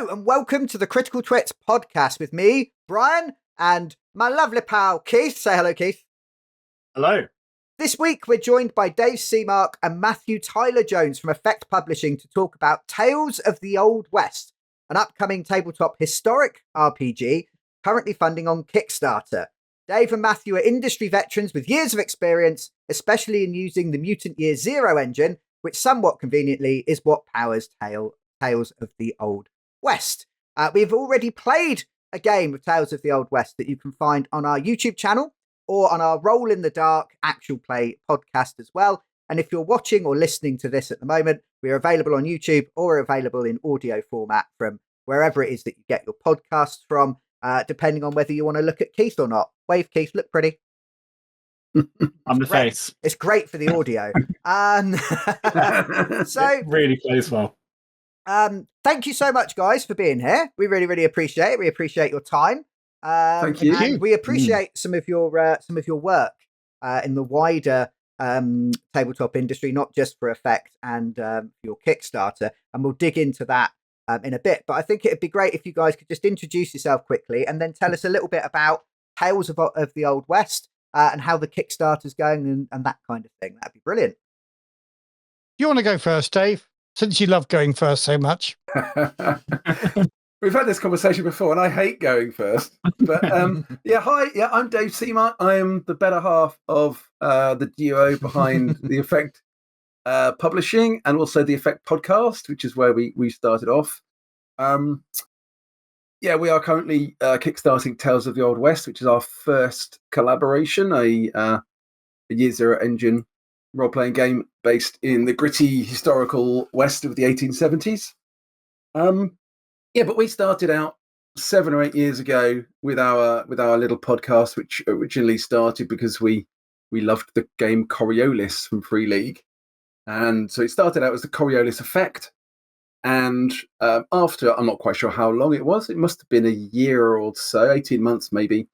Hello and welcome to the Critical Twits podcast with me, Brian, and my lovely pal Keith. Say hello, Keith. Hello. This week we're joined by Dave Semark and Matthew Tyler Jones from Effekt Publishing to talk about Tales of the Old West, an upcoming tabletop historic RPG currently funding on Kickstarter. Dave and Matthew are industry veterans with years of experience, especially in using the Mutant Year Zero engine, which somewhat conveniently is what powers Tales of the Old West. We've already played a game of Tales of the Old West that you can find on our YouTube channel or on our Roll in the Dark actual play podcast as well. And if you're watching or listening to this at the moment, we're available on YouTube or available in audio format from wherever it is that you get your podcasts from, depending on whether you want to look at Keith or not. Wave, Keith, look pretty. I'm the face. It's great for the audio. So it really plays well. Thank you so much, guys, for being here. We really, really appreciate it. We appreciate your time. Thank you. And we appreciate some of your work in the wider tabletop industry, not just for Effekt and your Kickstarter. And we'll dig into that in a bit. But I think it'd be great if you guys could just introduce yourself quickly and then tell us a little bit about Tales of the Old West and how the Kickstarter's going and that kind of thing. That'd be brilliant. You want to go first, Dave? Since you love going first so much. We've had this conversation before, and I hate going first. But hi. Yeah, I'm Dave Semark. I am the better half of the duo behind the Effekt Publishing and also the Effekt Podcast, which is where we started off. We are currently kickstarting Tales of the Old West, which is our first collaboration, a Year Zero engine role-playing game based in the gritty historical West of the 1870s. But we started out 7 or 8 years ago with our little podcast, which originally started because we loved the game Coriolis from Free League, and so it started out as the Coriolis Effekt. And after, I'm not quite sure how long it was. It must have been a year or so, 18 months maybe.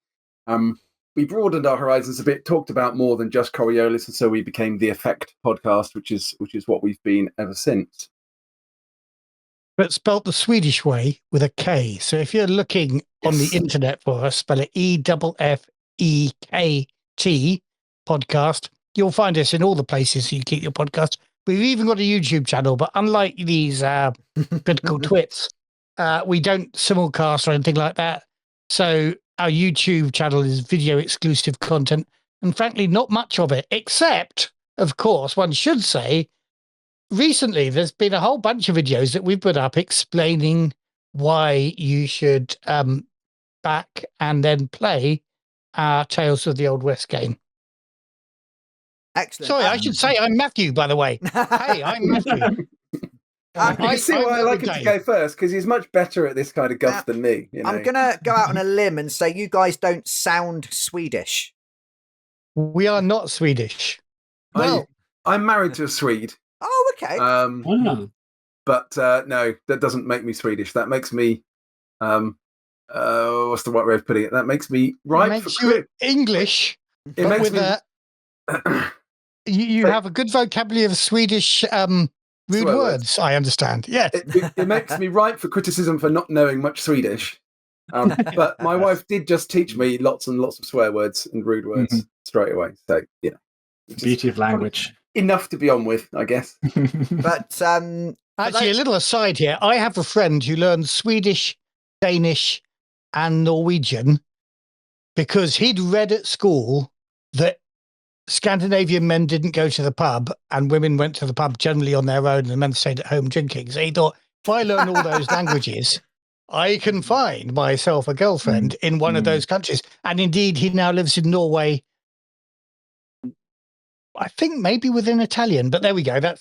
We broadened our horizons a bit, talked about more than just Coriolis, and so we became the Effekt Podcast, which is what we've been ever since. But spelt the Swedish way with a K. So if you're looking on the internet for us, spell it EFFEKT podcast. You'll find us in all the places you keep your podcast. We've even got a YouTube channel, but unlike these critical twits, we don't simulcast or anything like that. So our YouTube channel is video exclusive content, and frankly, not much of it, except, of course, one should say, recently there's been a whole bunch of videos that we've put up explaining why you should back and then play our Tales of the Old West game. Excellent. Sorry, I should say I'm Matthew, by the way. Hey, I'm Matthew. You see why I like him to go first, because he's much better at this kind of guff than me. You know? I'm going to go out on a limb and say you guys don't sound Swedish. We are not Swedish. Well, I'm married to a Swede. Oh, okay. But no, that doesn't make me Swedish. That makes me, what's the right way of putting it? That makes me ripe for you English. It makes me. You have a good vocabulary of Swedish rude words, I understand. Yes. It makes me ripe for criticism for not knowing much Swedish. But my wife did just teach me lots and lots of swear words and rude words straight away. So, yeah. Beauty of language. Enough to be on with, I guess. But actually, a little aside here. I have a friend who learned Swedish, Danish, and Norwegian because he'd read at school that Scandinavian men didn't go to the pub and women went to the pub generally on their own and the men stayed at home drinking. So he thought, if I learn all those languages, I can find myself a girlfriend in one of those countries. And indeed, he now lives in Norway. I think maybe within Italian, but there we go. That's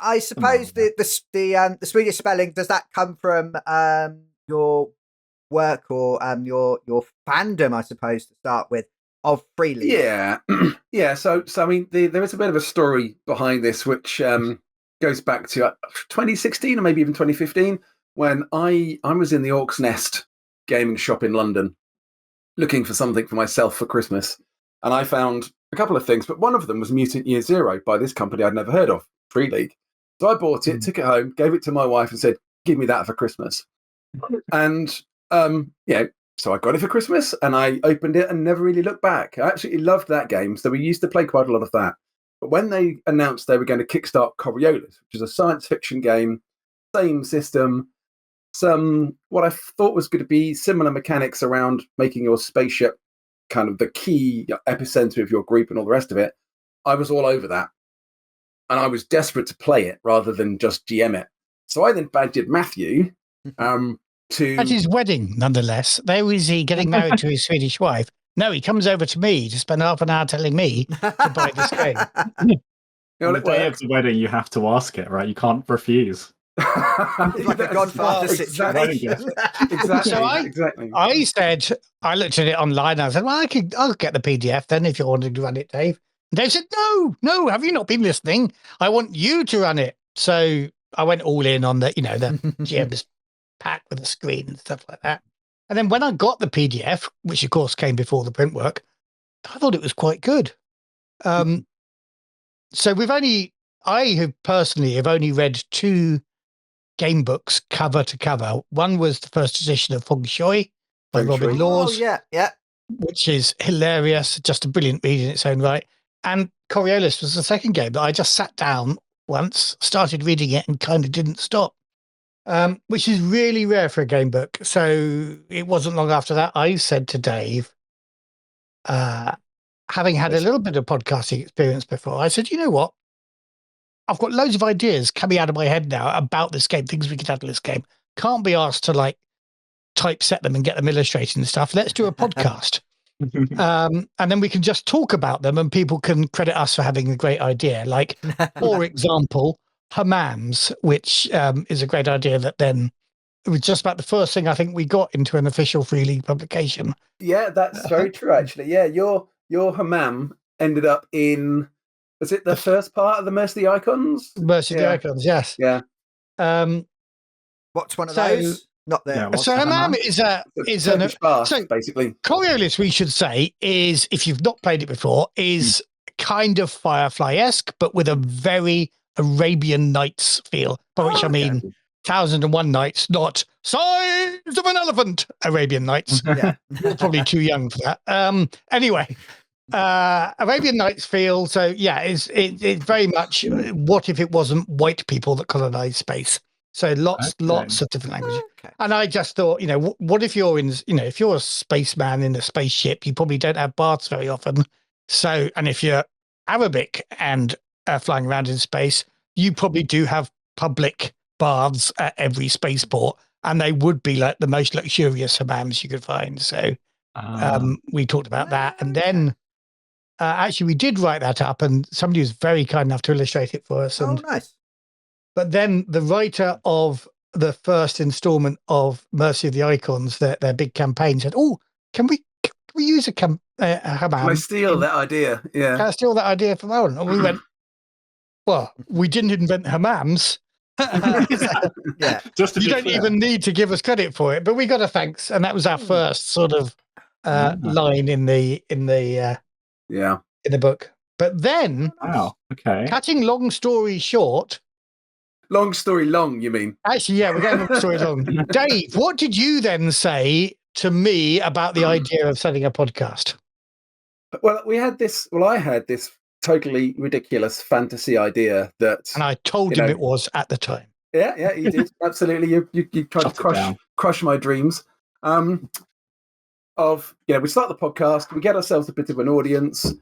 I suppose the Swedish spelling, does that come from your work or your fandom, I suppose, to start with, of Free League? Yeah. So I mean, there is a bit of a story behind this, which goes back to 2016 or maybe even 2015, when I was in the Orc's Nest gaming shop in London, looking for something for myself for Christmas, and I found a couple of things, but one of them was Mutant Year Zero by this company I'd never heard of, Free League. So I bought it, took it home, gave it to my wife, and said, "Give me that for Christmas." And so I got it for Christmas, and I opened it and never really looked back. I absolutely loved that game, so we used to play quite a lot of that. But when they announced they were going to kickstart Coriolis, which is a science fiction game, same system, some what I thought was going to be similar mechanics around making your spaceship kind of the key epicenter of your group and all the rest of it, I was all over that. And I was desperate to play it rather than just GM it. So I then badgered Matthew to... At his wedding, nonetheless. There was he getting married to his Swedish wife. No, he comes over to me to spend half an hour telling me to buy this game. On the day of the wedding, you have to ask it, right? You can't refuse. It's like a Godfather situation. Exactly. I said, I looked at it online. I said, well, I'll get the PDF then if you wanted to run it, Dave. And Dave said, no, have you not been listening? I want you to run it. So I went all in on the GM's pack with the screen and stuff like that. And then when I got the PDF, which of course came before the print work, I thought it was quite good. So I have personally only read 2 game books cover to cover. One was the first edition of Feng Shui by Robin Laws. Oh, yeah. Which is hilarious, just a brilliant read in its own right. And Coriolis was the second game that I just sat down once, started reading it, and kind of didn't stop, which is really rare for a game book. So it wasn't long after that I said to Dave, having had a little bit of podcasting experience before, I said, you know what? I've got loads of ideas coming out of my head now about this game, things we could add to this game. Can't be asked to typeset them and get them illustrated and stuff. Let's do a podcast. And then we can just talk about them and people can credit us for having a great idea. Like, for example, hammams, which is a great idea that then it was just about the first thing I think we got into an official Free League publication. Yeah, that's very true, actually. Yeah, your hammam ended up in... Was it the first part of the Mercy of the Icons? Mercy of the Icons, yes. Yeah. What's one of those? Not there. Yeah, so hammam is an bath, basically. Coriolis, we should say, is, if you've not played it before, is kind of Firefly-esque, but with a very Arabian Nights feel, by which I mean 1001 Nights, not size of an elephant Arabian Nights. Yeah. You're probably too young for that. Anyway. Arabian Nights feel, so yeah, it's very much what if it wasn't white people that colonized space. So lots of different languages. Okay. And I just thought, what if you're if you're a spaceman in a spaceship, you probably don't have baths very often. So, and if you're Arabic and flying around in space, you probably do have public baths at every spaceport, and they would be like the most luxurious hammams you could find. So we talked about that, and then. Actually, we did write that up, and somebody was very kind enough to illustrate it for us. And, nice. But then the writer of the first installment of Mercy of the Icons, their big campaign, said, "Oh, can we use a hammam? Can I steal that idea? Yeah. Can I steal that idea from Owen?" And we went, "Well, we didn't invent hammams." Yeah. Just you don't even need to give us credit for it, but we got a thanks, and that was our first sort of line in the book. But then, cutting long story short, long story long, you mean? Actually, yeah, we're going long story long. Dave, what did you then say to me about the idea of setting a podcast? Well, I had this totally ridiculous fantasy idea that, and I told him it was at the time. Yeah, you did absolutely. You tried to crush my dreams. We start the podcast, we get ourselves a bit of an audience.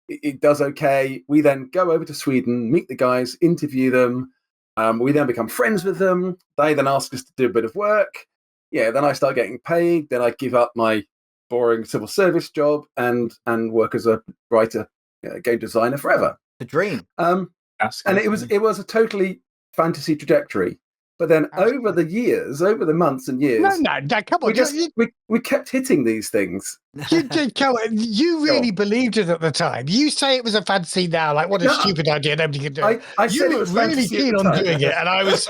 It does okay. We then go over to Sweden, meet the guys, interview them. We then become friends with them. They then ask us to do a bit of work. Yeah, then I start getting paid. Then I give up my boring civil service job and work as a writer, game designer forever. The dream. And it was a totally fantasy trajectory. But then over the months and years, come on, we kept hitting these things. You really believed it at the time. You say it was a fantasy now, like what a stupid idea, nobody can do it. I said it was really keen on doing it, and I was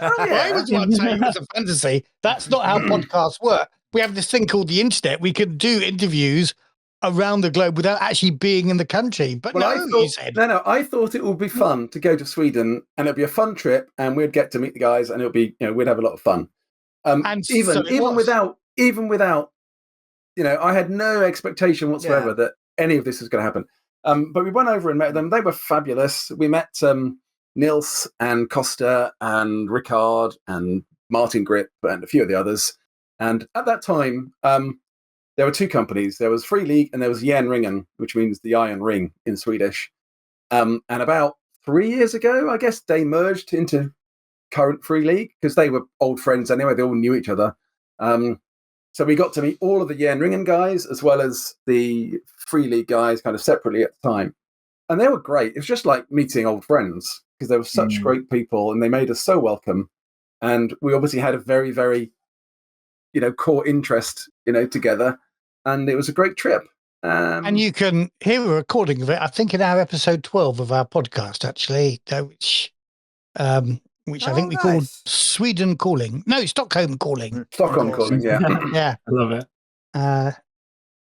one saying it was a fantasy. That's not how podcasts work. We have this thing called the internet. We can do interviews around the globe without actually being in the country. But Well, I thought it would be fun to go to Sweden, and it'd be a fun trip, and we'd get to meet the guys, and it'll be, we'd have a lot of fun. Even without, I had no expectation whatsoever that any of this was going to happen. But we went over and met them. They were fabulous. We met Nils and Costa and Ricard and Martin Grip and a few of the others. And at that time, there were two companies. There was Free League and there was Järnringen, which means the Iron Ring in Swedish. And about 3 years ago, I guess, they merged into current Free League because they were old friends anyway. They all knew each other. So we got to meet all of the Järnringen guys as well as the Free League guys kind of separately at the time. And they were great. It was just like meeting old friends because they were such great people and they made us so welcome. And we obviously had a very, very, core interest, together. And it was a great trip. And you can hear a recording of it, I think, in our episode 12 of our podcast, actually, which I think we called Sweden Calling. No, Stockholm Calling. Stockholm Calling, yeah. Yeah. I love it.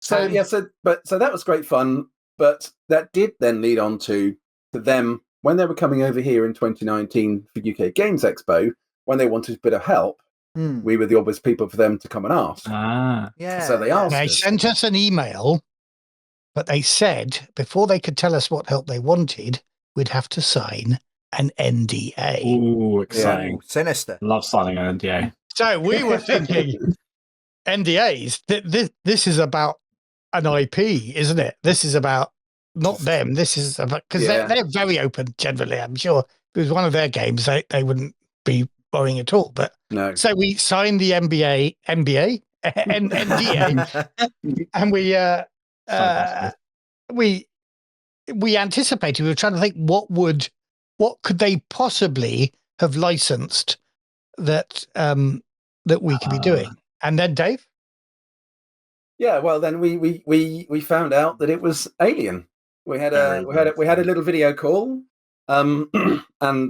So that was great fun. But that did then lead on to them, when they were coming over here in 2019 for UK Games Expo, when they wanted a bit of help, we were the obvious people for them to come and ask. So they asked They sent us an email, but they said before they could tell us what help they wanted, we'd have to sign an NDA. Ooh, exciting. Ooh, sinister. Love signing an NDA. So we were thinking, NDAs, this is about an IP, isn't it? This is about not them. This is about, because they're very open generally. I'm sure if it was one of their games, they wouldn't be worrying at all. But no. So we signed the NDA, and we anticipated. We were trying to think what could they possibly have licensed that we could be doing. And then Dave. Yeah, well, then we found out that it was Alien. We had a little video call, and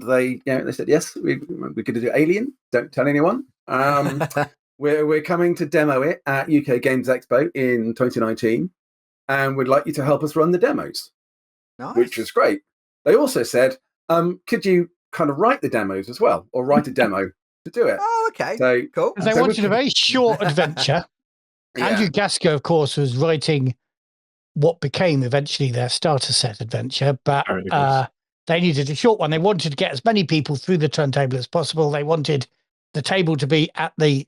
they said yes, we're going to do Alien. Don't tell anyone. We're coming to demo it at UK Games Expo in 2019, and we'd like you to help us run the demos. Nice. Which was great. They also said, could you kind of write the demos as well, or write a demo to do it? Oh, okay. So cool. They wanted a very short adventure. Andrew Gasco, of course, was writing what became eventually their starter set adventure, but they needed a short one. They wanted to get as many people through the turntable as possible. They wanted the table to be at the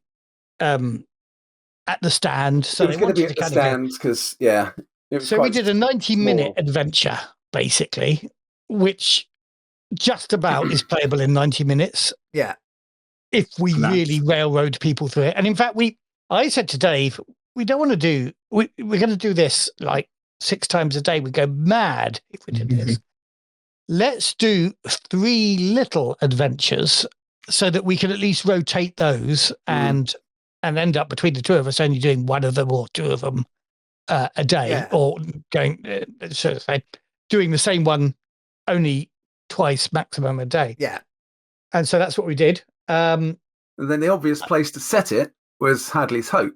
stand. So it was going to be at the stands because, So we did a 90-minute adventure, basically, which just about is playable in 90 minutes. Yeah. If we really railroad people through it. And in fact, I said to Dave, we don't want to do, we're going to do this like 6 times a day. We go mad if we did this. Let's do 3 little adventures so that we can at least rotate those and end up between the two of us only doing one of them or 2 of them a day, or going doing the same one only twice maximum a day. Yeah. And so that's what we did. And then the obvious place to set it was Hadley's Hope.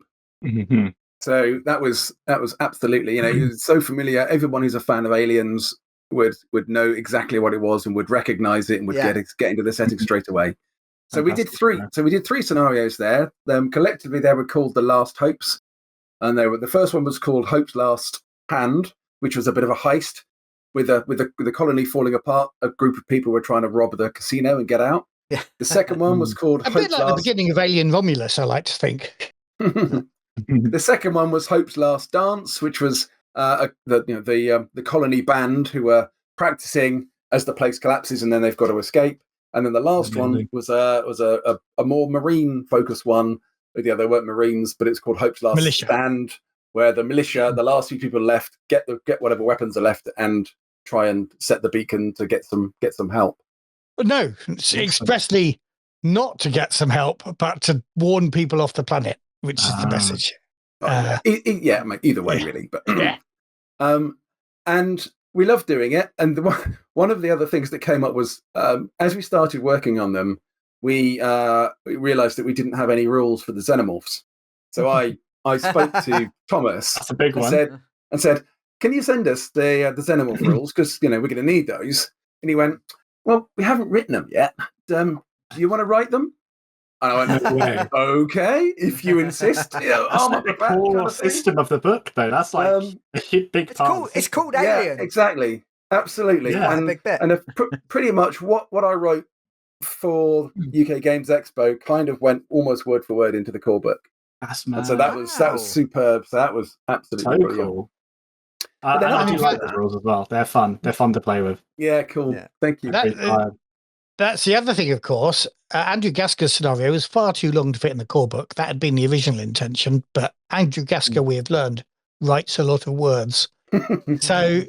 So that was absolutely, he was so familiar. Everyone who's a fan of Aliens would know exactly what it was and would recognize it and would get into the setting straight away. So we did 3. So we did 3 scenarios there. Collectively, they were called The Last Hopes, and the first one was called Hope's Last Hand, which was a bit of a heist with the colony falling apart. A group of people were trying to rob the casino and get out. Yeah. The second one was called a bit like the beginning of Alien Romulus, I like to think. The second one was Hope's Last Dance, which was the colony band who were practicing as the place collapses, and then they've got to escape. And then the last one was a more marine focused one. They weren't Marines, but it's called Hope's Last Stand, where the militia, the last few people left, get whatever weapons are left and try and set the beacon to get some help. No, expressly not to get some help, but to warn people off the planet, which is the message. Either way, really. But and we loved doing it. And one of the other things that came up was as we started working on them, we realized that we didn't have any rules for the xenomorphs. So I spoke to Thomas. That's a big one. and said, "Can you send us the Xenomorph rules? Because we're going to need those." And he went, "Well, we haven't written them yet. Do you want to write them?" And I went, No way. "Okay, if you insist." That's like the core system of the book, though. That's like a big part. It's called Yeah, Alien. exactly, absolutely. Yeah. And, a big bit. and pretty much what I wrote for UK Games Expo kind of went almost word for word into the core book. That's And mad. so that was superb. So that was absolutely so brilliant. cool. But then and I after do like that- the rules as well. They're fun. They're fun to play with. Yeah, cool. Yeah. Thank you. That's the other thing, of course. Andrew Gasker's scenario was far too long to fit in the core book. That had been the original intention, but Andrew Gasker, we have learned, writes a lot of words. So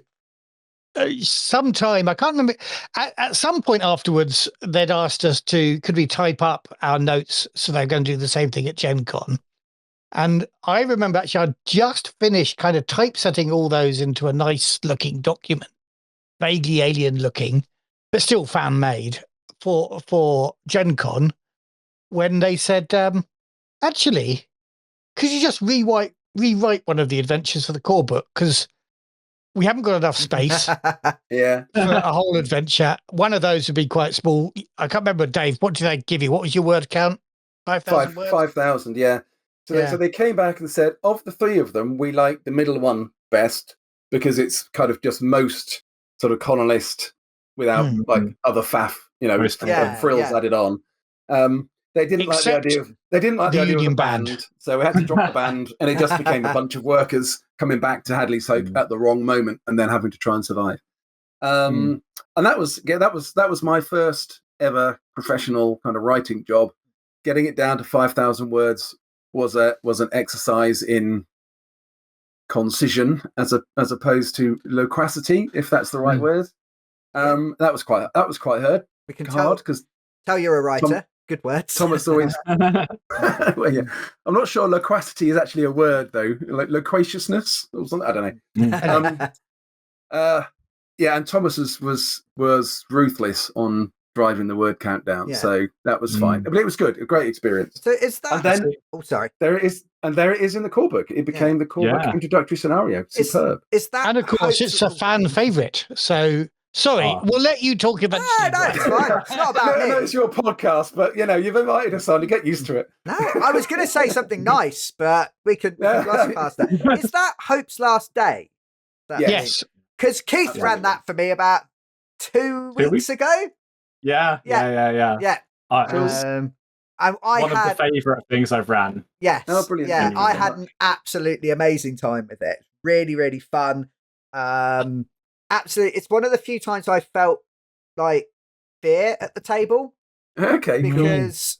sometime, I can't remember, at some point afterwards, they'd asked us could we type up our notes? So they're going to do the same thing at Gen Con. And I remember actually I'd just finished kind of typesetting all those into a nice looking document, vaguely alien looking, but still fan made for Gen Con, when they said, actually, could you just rewrite one of the adventures for the core book? Because we haven't got enough space Yeah. for a whole adventure. One of those would be quite small. I can't remember, Dave, what did they give you? What was your word count? 5,000 words? 5,000, yeah. So they came back and said, of the three of them, we like the middle one best because it's kind of just most sort of colonist without like other faff, frills added on. They didn't like the idea of the band, so we had to drop the band, and it just became a bunch of workers coming back to Hadley's Hope at the wrong moment, and then having to try and survive. And that was my first ever professional kind of writing job. Getting it down to 5,000 words was an exercise in concision as opposed to loquacity, if that's the right word. That was quite hard. We can hard because tell you're a writer. Good words. Thomas always. Well, yeah. I'm not sure loquacity is actually a word though, like loquaciousness or something. I don't know. And Thomas was ruthless on driving the word count down, so that was fine. But it was good, a great experience. So is that? And then, sorry. there it is in the core book. It became the core book introductory scenario. Superb. Is that? And of course, it's a fan favourite. So. Sorry, we'll let you talk about. No, it's fine. It's not about me. No, it's your podcast, but you've invited us on to get used to it. No, I was going to say something nice, but we could gloss past that. Is that Hope's Last Day? Yes. Because Keith ran that for me about 2 weeks ago. Yeah. I one had of the favourite things I've ran. Yes. Oh, brilliant. Yeah, I had an absolutely amazing time with it. Really, really fun. Absolutely, it's one of the few times I felt like fear at the table. Okay, because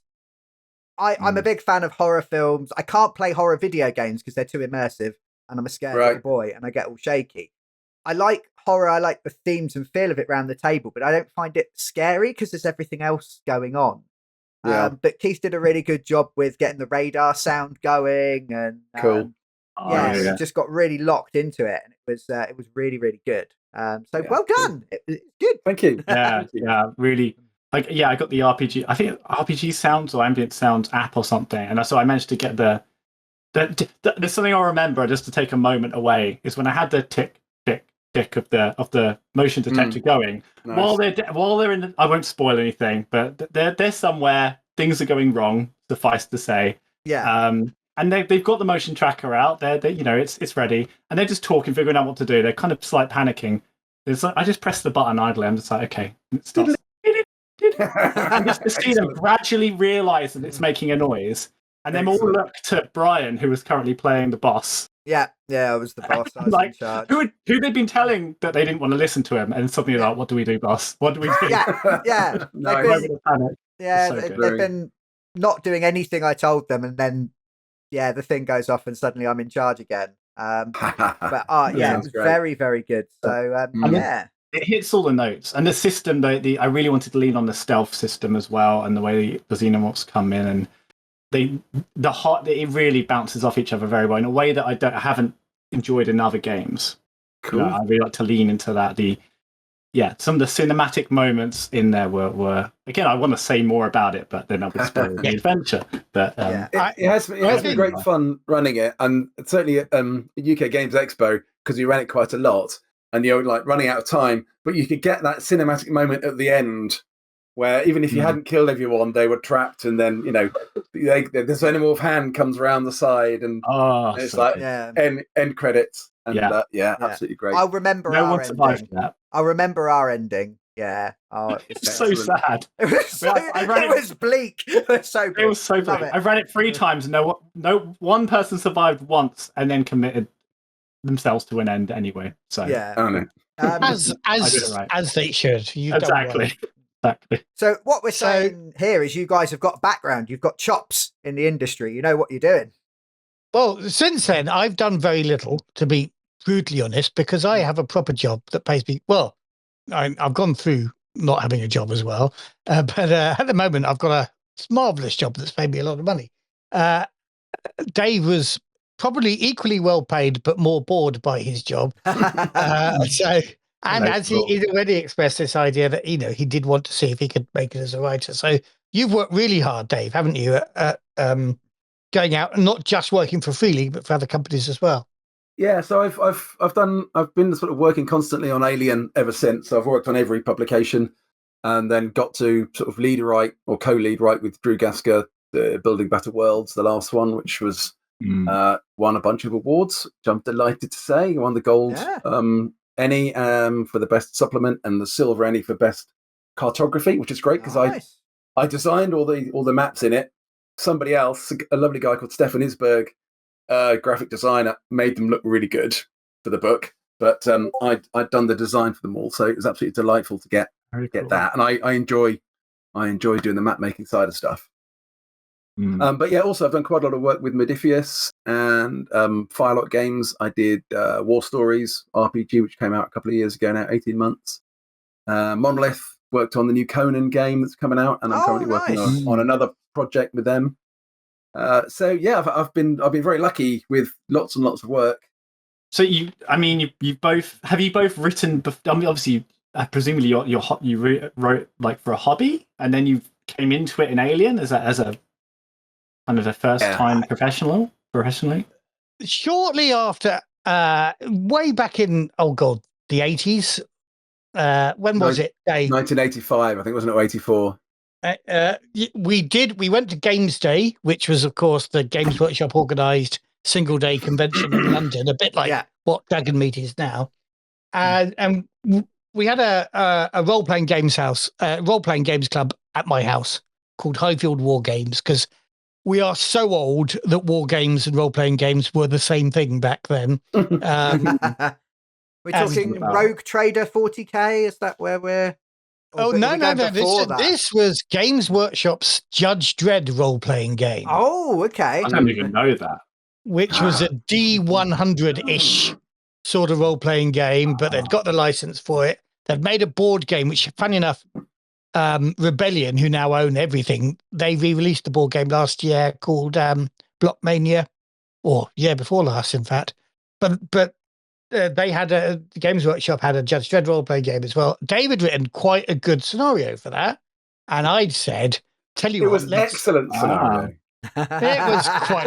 I'm a big fan of horror films. I can't play horror video games because they're too immersive, and I'm a scared little boy, and I get all shaky. I like horror. I like the themes and feel of it around the table, but I don't find it scary because there's everything else going on. Yeah. But Keith did a really good job with getting the radar sound going, and cool. Just got really locked into it, and it was really, really good. Well done. It's good. Thank you. Yeah, really. I got the RPG. I think RPG sounds or ambient sounds app or something, and so I managed to get there's something I remember just to take a moment away is when I had the tick of the motion detector going. Nice. While they're in, I won't spoil anything, but they're somewhere. Things are going wrong. Suffice to say. Yeah. And they've got the motion tracker out. They it's ready, and they're just talking, figuring out what to do. They're kind of slight panicking. It's like I just press the button idly. I'm just like, okay, it starts. And just to see them gradually realise that it's making a noise, and then all look to Brian, who was currently playing the boss. Yeah, I was the boss. I was like, in charge. Who they'd been telling that they didn't want to listen to him, and suddenly like, what do we do, boss? What do we do? Yeah. They've been not doing anything I told them, and then the thing goes off, and suddenly I'm in charge again. It was very, very good. So it hits all the notes, and the system. I really wanted to lean on the stealth system as well, and the way the xenomorphs come in, and it really bounces off each other very well in a way that I haven't enjoyed in other games. Cool. I really like to lean into that. Some of the cinematic moments in there were again. I want to say more about it, but then I'll be spoiling the adventure. But it has been great fun running it, and certainly at UK Games Expo, because we ran it quite a lot, and you're like running out of time. But you could get that cinematic moment at the end where even if you hadn't killed everyone, they were trapped, the xenomorph hand comes around the side, and it's so like good. end credits. And absolutely great. I remember No our one survived ending. that. I remember our ending. Yeah. Oh, it was It's so sad. It was, it was bleak. It was so bleak. It was so bleak. I ran it 3 times. No one person survived once and then committed themselves to an end anyway. So yeah. Oh, no. As they should. You've exactly. done well. Exactly. So what we're saying here is you guys have got background. You've got chops in the industry. You know what you're doing. Well, since then, I've done very little, to be brutally honest, because I have a proper job that pays me well. I've gone through not having a job as well, but at the moment I've got a marvelous job that's paid me a lot of money. Dave was probably equally well paid, but more bored by his job. As he'd already expressed this idea that he did want to see if he could make it as a writer. So you've worked really hard, Dave, haven't you? At going out and not just working for Free League, but for other companies as well. Yeah, so I've been sort of working constantly on Alien ever since. So I've worked on every publication, and then got to sort of lead write or co-lead write with Drew Gasker, the Building Better Worlds, the last one, which was won a bunch of awards, which I'm delighted to say. Won the gold Ennie for the best supplement, and the silver Ennie for best cartography, which is great because I designed all the maps in it. Somebody else, a lovely guy called Stefan Isberg, graphic designer, made them look really good for the book, but I'd done the design for them all, so it was absolutely delightful to get that, and I enjoy doing the map making side of stuff. But yeah, also I've done quite a lot of work with Modifius and Firelot Games. I did War Stories RPG, which came out a couple of years ago now, 18 months. Monolith worked on the new Conan game that's coming out, and I'm currently working on another project with them. So yeah, I've been very lucky with lots and lots of work. So you both written? Obviously, presumably you wrote like for a hobby, and then you came into it in Alien as a kind of a first time professionally. Shortly after, way back in the 80s. When was it, Dave? 1985, I think, wasn't it? 84. We went to Games Day, which was, of course, the Games Workshop organised single day convention in London, a bit like what Dragon Meet is now. And we had a role playing games club at my house called Highfield War Games, because we are so old that war games and role playing games were the same thing back then. We're talking Rogue Trader 40k. Is that where we're? No. This was Games Workshop's Judge Dredd role-playing game. Oh, okay. I don't even know that. Which was a D100-ish sort of role-playing game, but they'd got the license for it. They'd made a board game, which, funny enough, Rebellion, who now own everything, they re-released the board game last year called Blockmania, or year before last, in fact. But they had the Games Workshop had a Judge Dredd role-playing game as well. David written quite a good scenario for that, and I'd said, "Tell you what, it was excellent scenario." It was quite.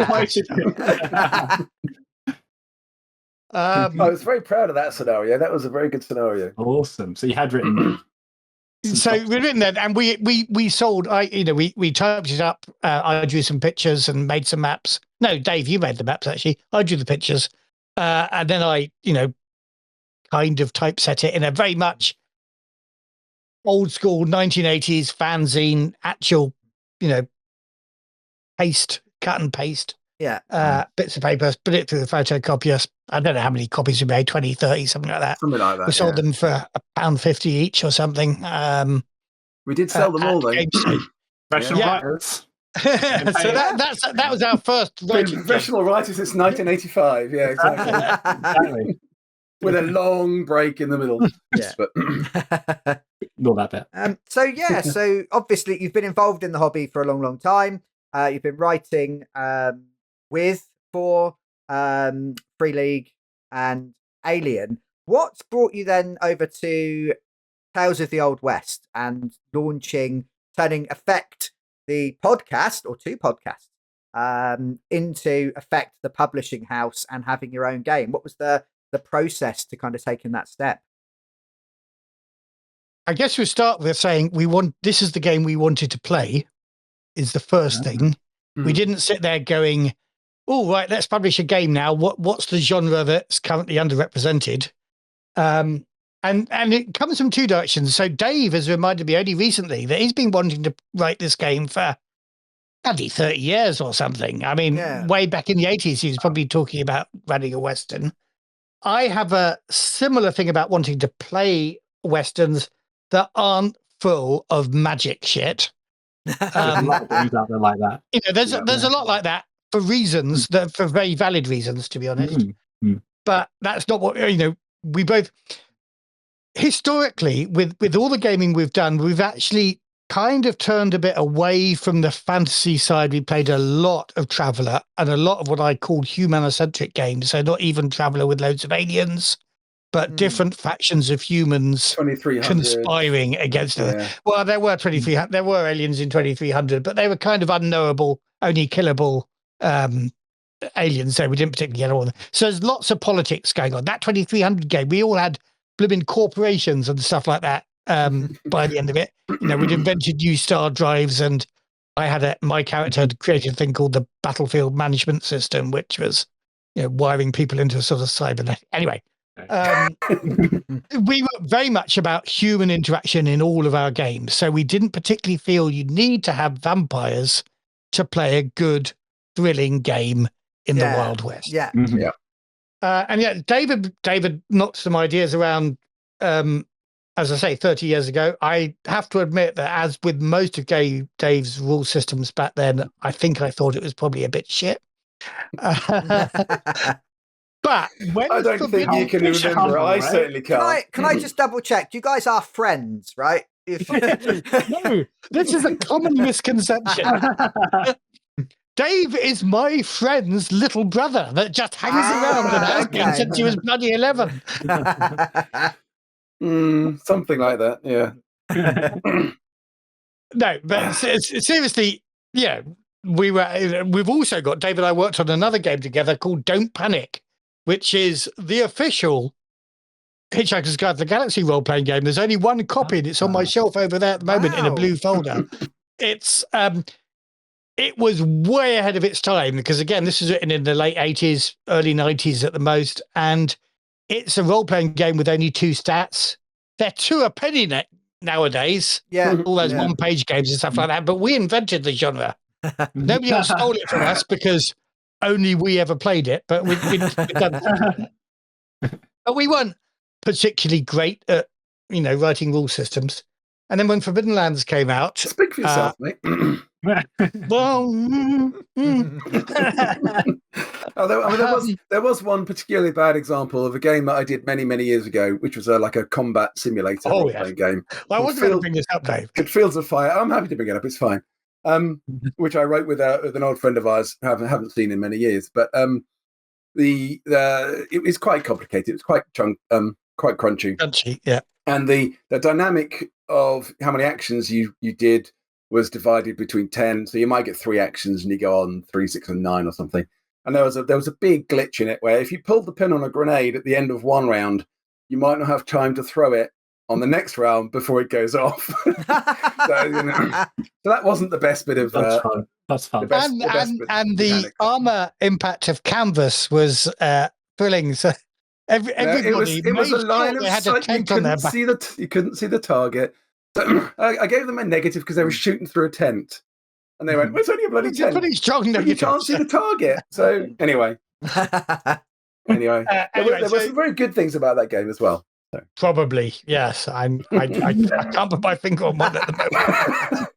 I was very proud of that scenario. That was a very good scenario. Awesome. So you had written. So we'd written that, and we sold. We typed it up. I drew some pictures and made some maps. No, Dave, you made the maps actually. I drew the pictures. And then I, kind of typeset it in a very much old school 1980s fanzine, actual, cut and paste. Yeah. Bits of paper, put it through the photocopier. I don't know how many copies we made, 20, 30, something like that. Something like that. We sold them for £1.50 each or something. We did sell them all, though. Professional writers. So that was our first writing. Professional writers since 1985. Yeah, exactly. With a long break in the middle. Yeah. But not that bit. So obviously you've been involved in the hobby for a long, long time. You've been writing for Free League and Alien. What's brought you then over to Tales of the Old West and turning Effekt, the podcast, or 2 podcasts, into Effekt, the publishing house, and having your own game? What was the the process to kind of taking that step? I guess we'll start with saying this is the game we wanted to play, is the first thing. We didn't sit there going, oh, right, let's publish a game now. What's the genre that's currently underrepresented? And it comes from two directions. So Dave has reminded me only recently that he's been wanting to write this game for bloody 30 years or something. I mean, way back in the 80s, he was probably talking about running a Western. I have a similar thing about wanting to play Westerns that aren't full of magic shit. There's a lot of games out there like that. You know, there's a lot like that for reasons for very valid reasons, to be honest. But that's not what, you know, we both historically with all the gaming we've done, we've actually kind of turned a bit away from the fantasy side. We played a lot of Traveller and a lot of what I called humanocentric games. So not even Traveller with loads of aliens, but different factions of humans conspiring against it. Well, there were 2300. There were aliens in 2300, but they were kind of unknowable, only killable aliens. So we didn't particularly get all of them. So there's lots of politics going on. That 2300 game, we all had blooming corporations and stuff like that. By the end of it, you know, we'd invented new star drives, and I had my character had created a thing called the Battlefield Management System, which was, you know, wiring people into a sort of cybernet. Anyway. We were very much about human interaction in all of our games, so we didn't particularly feel you need to have vampires to play a good, thrilling game in the Wild West. And yet, David knocked some ideas around. As I say, 30 years ago. I have to admit that, as with most of Dave's rule systems back then, I think I thought it was probably a bit shit. But when I don't think you can remember. I certainly can't. Can I just double check? You guys are friends, right? No, this is a common misconception. Dave is my friend's little brother that just hangs around and has been since he was bloody 11. Something like that, yeah. No, but seriously, yeah, we've also got, Dave and I worked on another game together called Don't Panic, which is the official Hitchhiker's Guide to the Galaxy role-playing game. There's only one copy, and it's on my shelf over there at the moment in a blue folder. It's it was way ahead of its time, because again, this was written in the late 80s, early 90s at the most, and it's a role-playing game with only 2 stats. They're 2 a penny nowadays. All those one-page games and stuff like that. But we invented the genre. Nobody else stole it from us because only we ever played it. But we've done that. But we weren't particularly great at, you know, writing rule systems. And then when Forbidden Lands came out, speak for yourself, mate. Well, Although, I mean, there was one particularly bad example of a game that I did many, many years ago, which was like a combat simulator game. Well, I wasn't going to bring this up, Dave. Called Fields of Fire. I'm happy to bring it up. It's fine. Which I wrote with an old friend of ours who I haven't seen in many years. But it was quite complicated. It was quite crunchy. Crunchy, yeah. And the dynamic of how many actions you did was divided between 10. So you might get 3 actions and you go on 3, 6, and 9 or something. And there was a big glitch in it where if you pulled the pin on a grenade at the end of one round, you might not have time to throw it on the next round before it goes off. So that wasn't the best bit of. That's fun. And the armor impact of canvas was thrilling. So everybody, it was a line of sight. You couldn't see the target. So I gave them a negative because they were shooting through a tent. And they went, well, it's only a bloody tent. Pretty strong negative. You can't see the target. So anyway. There were some very good things about that game as well. So. Probably, yes. I can't put my finger on one at the moment.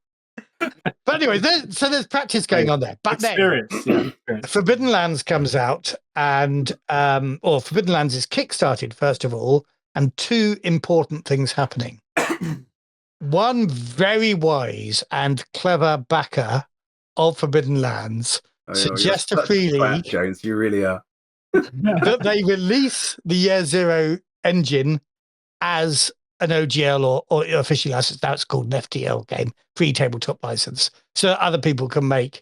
But anyway, there's practice going on there. But experience. Forbidden Lands comes out, and Forbidden Lands is kickstarted first of all, and 2 important things happening. One very wise and clever backer of Forbidden Lands suggests to Freely, Jones, you really are, that they release the Year Zero engine as an OGL or officially licensed. Now it's called an FTL game, free tabletop license, so other people can make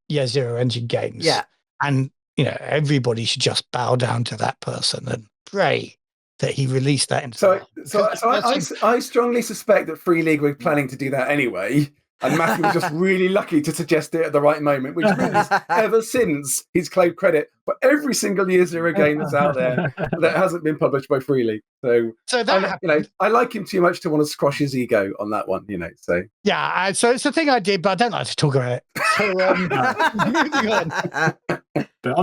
Year Zero engine games. Yeah. And everybody should just bow down to that person and pray that he released that into the world. I strongly suspect that Free League were planning to do that anyway, and Matthew was just really lucky to suggest it at the right moment, which means ever since he's claimed credit for every single Year Zero game that's out there that hasn't been published by Free League. So that I like him too much to want to squash his ego on that one. So yeah, so it's the thing I did, but I don't like to talk about it. So moving on. But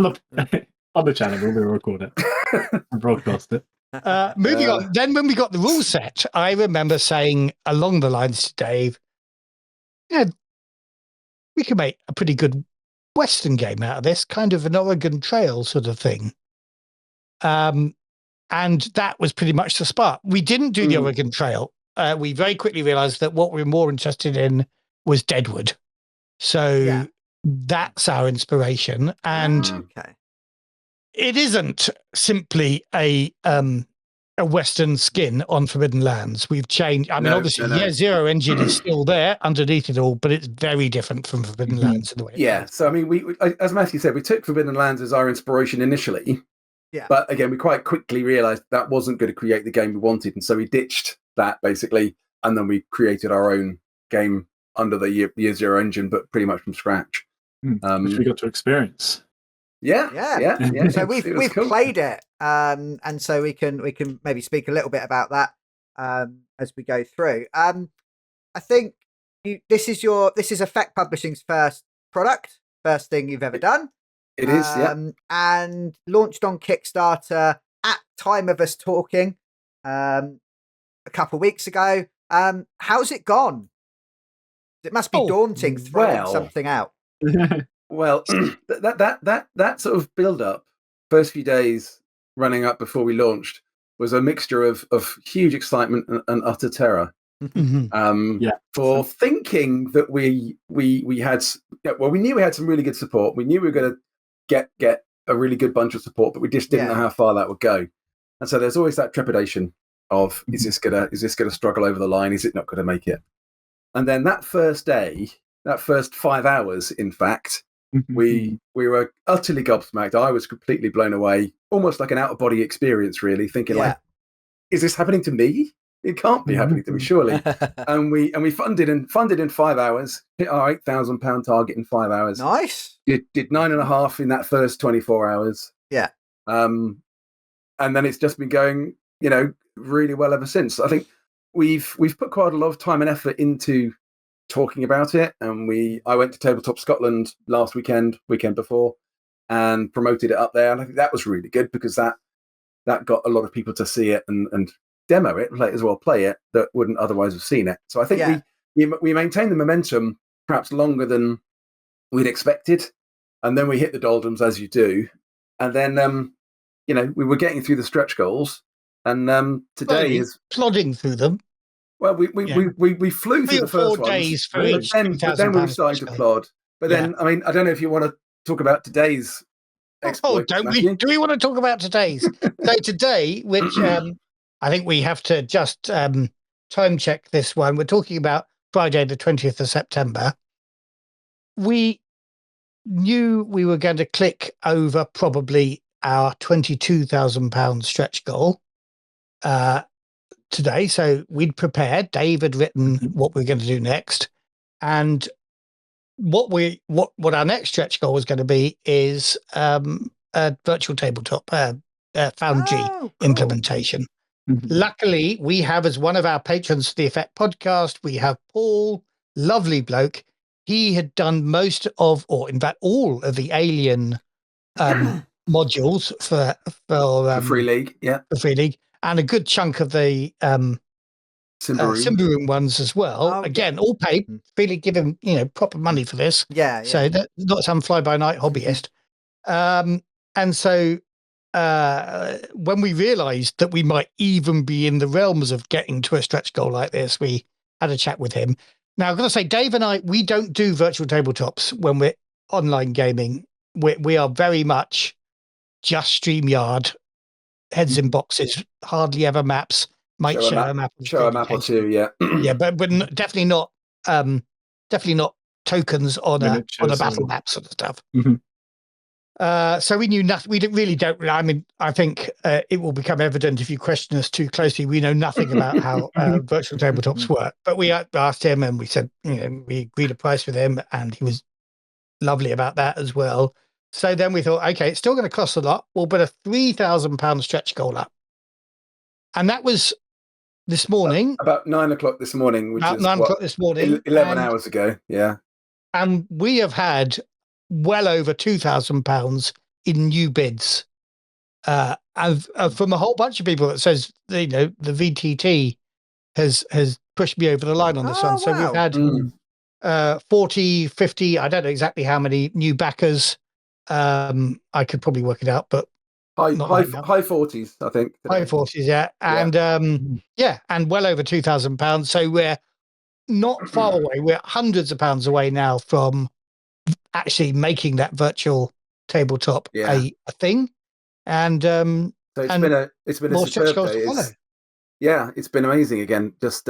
on the channel, we'll record it and broadcast it. Moving on. Then when we got the rule set, I remember saying along the lines to Dave, yeah, we can make a pretty good Western game out of this, kind of an Oregon Trail sort of thing. And that was pretty much the spark. We didn't do the Oregon Trail. We very quickly realized that what we were more interested in was Deadwood. So that's our inspiration. And it isn't simply a Western skin on Forbidden Lands. We've changed. I mean, obviously, Year Zero engine is still there underneath it all, but it's very different from Forbidden Lands in the way. Yeah. So I mean, we as Matthew said, we took Forbidden Lands as our inspiration initially. Yeah. But again, we quite quickly realised that wasn't going to create the game we wanted, and so we ditched that basically, and then we created our own game under the Year Zero engine, but pretty much from scratch, which we got to experience. Yeah. So we've cool. Played it, and so we can maybe speak a little bit about that as we go through. I think this is Effekt Publishing's first thing you've ever done. It is, and launched on Kickstarter at time of us talking a couple of weeks ago. How's it gone? It must be daunting throwing something out. Well, that sort of build-up, first few days running up before we launched, was a mixture of huge excitement and utter terror. For thinking that we had, we knew we had some really good support. We knew we were going to get a really good bunch of support, but we just didn't know how far that would go. And so there's always that trepidation of is this gonna struggle over the line? Is it not going to make it? And then that first day, that first 5 hours, in fact. We were utterly gobsmacked. I was completely blown away, almost like an out-of-body experience, really, thinking like, is this happening to me? It can't be happening to me, surely. and we funded in 5 hours, hit our £8,000 target in 5 hours. Nice. Did 9.5 in that first 24 hours. Yeah. And then it's just been going, really well ever since. I think we've put quite a lot of time and effort into talking about it, and I went to Tabletop Scotland last weekend before, and promoted it up there, and I think that was really good because that got a lot of people to see it and demo it, play it, that wouldn't otherwise have seen it. So I think we maintained the momentum perhaps longer than we'd expected, and then we hit the doldrums as you do, and then we were getting through the stretch goals, and today is plodding through them. Well, we flew through the first 4 days, but then we were starting to plod. But then, I mean, I don't know if you want to talk about today's exploits. Do we want to talk about today's? So today, which I think we have to just time check this one. We're talking about Friday, the 20th of September. We knew we were going to click over probably our £22,000 stretch goal today. So we'd prepared. Dave had written what we were going to do next, and what our next stretch goal was going to be is a virtual tabletop, Found G implementation. Luckily, we have as one of our patrons for the Effekt podcast, we have Paul, lovely bloke. He had done most of, or in fact, all of the Alien modules for Free League, for Free League, and a good chunk of the Simbaroom ones as well. Again, all paid. Free League give him proper money for this. So that's not some fly-by-night hobbyist. And so when we realised that we might even be in the realms of getting to a stretch goal like this, we had a chat with him. Now, I've got to say, Dave and I, we don't do virtual tabletops when we're online gaming. We are very much just StreamYard, heads in boxes, hardly ever maps. Might show a map. Show a map or two, yeah. Yeah, but definitely not tokens on a battle map sort of stuff. So we knew nothing. We really don't. I mean, I think it will become evident if you question us too closely. We know nothing about how virtual tabletops work. But we asked him, and we said, we agreed a price with him, and he was lovely about that as well. So then we thought, okay, it's still going to cost a lot. We'll put a £3,000 stretch goal up, and that was this morning. About 9 o'clock this morning, which about is 9 o'clock this morning, 11 hours ago. Yeah, and we have had well over £2,000 in new bids, from a whole bunch of people that says the VTT has pushed me over the line on this one. So we've had 40, 50, I don't know exactly how many new backers. I could probably work it out, but high 40s, I think. Today. High 40s, yeah. And and well over £2,000. So we're not far away. We're hundreds of pounds away now from actually making that virtual tabletop a thing. And so it's been a superb day. It's been amazing again. Just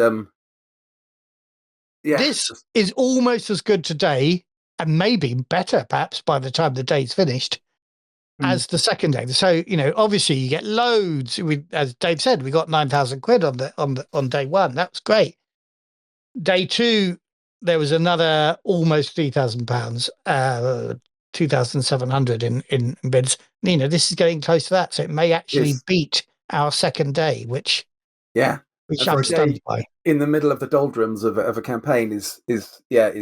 this is almost as good today, and maybe better perhaps by the time the day's finished, as the second day. So obviously you get loads. As Dave said, we got 9,000 quid on day one. That was great. Day two, there was another almost £3,000, 2,700 in bids. This is getting close to that, so it may actually beat our second day, which I'm stunned by. In the middle of the doldrums of a campaign is right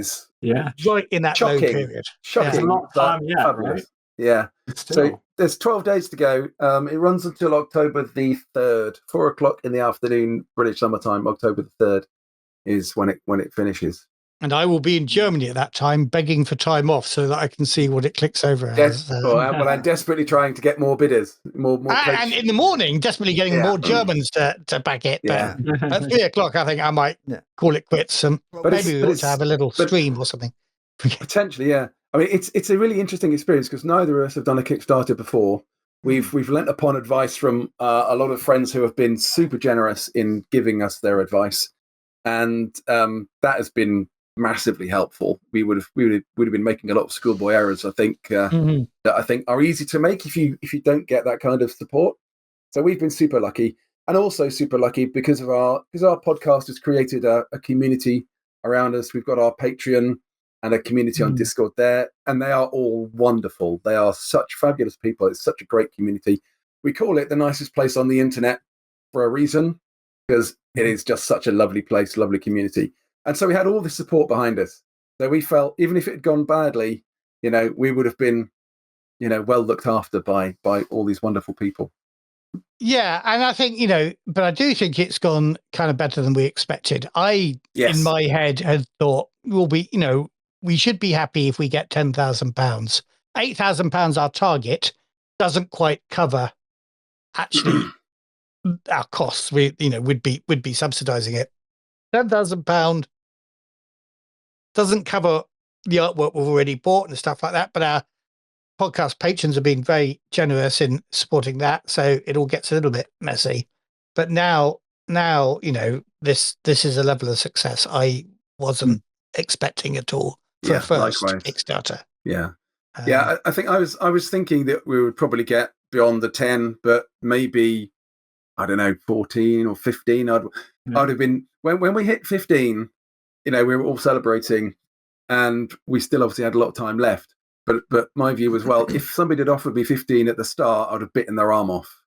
in that low period. Shocking. It's a lot of time, right? Yeah. So there's 12 days to go. It runs until October the 3rd, 4 o'clock in the afternoon, British summertime. October the 3rd is when it finishes. And I will be in Germany at that time, begging for time off so that I can see what it clicks over as. I'm desperately trying to get more bidders, more. And in the morning, desperately getting more Germans to back it. But at 3 o'clock, I think I might call it quits. Maybe we ought to have a little stream or something. Potentially, yeah. I mean, it's a really interesting experience because neither of us have done a Kickstarter before. We've lent upon advice from a lot of friends who have been super generous in giving us their advice, and that has been massively helpful. We would have been making a lot of schoolboy errors, I think, that I think are easy to make if you don't get that kind of support. So we've been super lucky, and also super lucky because our podcast has created a community around us. We've got our Patreon and a community on Discord there, and they are all wonderful. They are such fabulous people. It's such a great community. We call it the nicest place on the internet for a reason, because it is just such a lovely place, lovely community. And so we had all this support behind us. So we felt, even if it had gone badly, we would have been, well looked after by all these wonderful people. Yeah, and I think, but I do think it's gone kind of better than we expected. In my head, had thought we should be happy if we get £10,000. £8,000, our target, doesn't quite cover actually our costs. We, would be subsidising it. £10,000 doesn't cover the artwork we've already bought and stuff like that, but our podcast patrons have been very generous in supporting that, so it all gets a little bit messy. But now this is a level of success I wasn't expecting at all for a first Kickstarter. I think I was thinking that we would probably get beyond the 10, but maybe, I don't know, 14 or 15. I'd have been when we hit 15, we were all celebrating, and we still obviously had a lot of time left. But my view was, well, if somebody had offered me 15 at the start, I'd have bitten their arm off.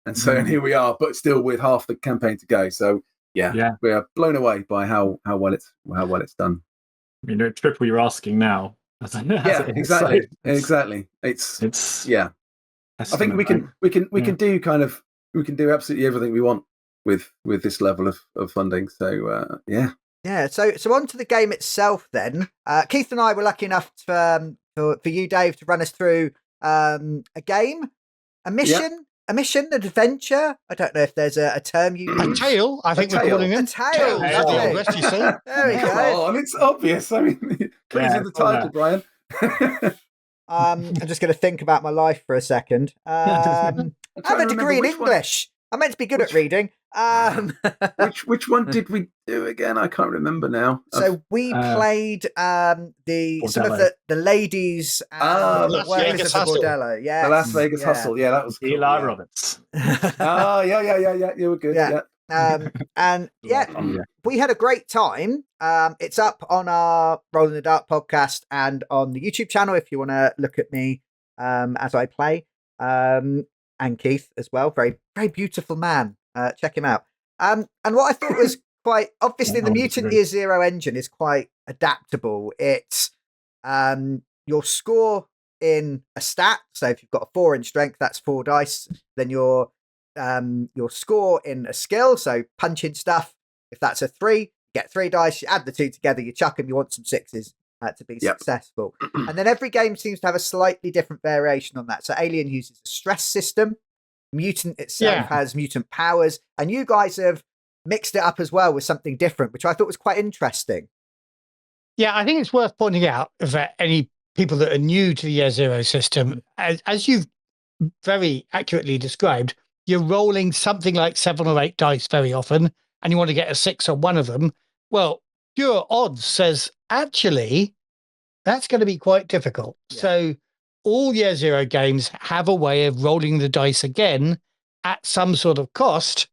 And so and here we are, but still with half the campaign to go. So we are blown away by how well it's done. Triple you're asking now. Exactly. It's I think we can do absolutely everything we want with this level of funding. So So on to the game itself then. Keith and I were lucky enough for you, Dave, to run us through a game, a mission, an adventure. I don't know if there's a term you use. A tale, I think we're calling it. A tale. There we go. And it's obvious. I mean, please in the title, Brian. I'm just going to think about my life for a second. I have a degree in English. I'm meant to be good at reading. Which one did we do again? I can't remember now. So we played some of Bordello. the ladies Ah, and the Las workers Vegas of the Hustle. bordello. Yeah, the Las Vegas Hustle. Yeah, that was cool. Eli yeah. Roberts. Oh, yeah. You were good. Yeah. Yeah. And Yeah. we had a great time. It's up on our Rolling the Dark podcast and on the YouTube channel if you want to look at me as I play. And Keith as well. Very, very beautiful man. Check him out. And what I thought was quite obviously the Mutant Year Zero engine is quite adaptable. It's your score in a stat. So if you've got a 4 in strength, that's 4 dice. Then your score in a skill, so punching stuff. If that's a 3, you get 3 dice. You add the 2 together, you chuck them. You want some 6s to be successful. And then every game seems to have a slightly different variation on that. So Alien uses a stress system. Mutant itself has mutant powers, and you guys have mixed it up as well with something different, which I thought was quite interesting. Yeah, I think it's worth pointing out for any people that are new to the Year Zero system, as you've very accurately described, you're rolling something like 7 or 8 dice very often, and you want to get a 6 on one of them. Well, pure odds says, actually, that's going to be quite difficult. Yeah. So all Year Zero games have a way of rolling the dice again at some sort of cost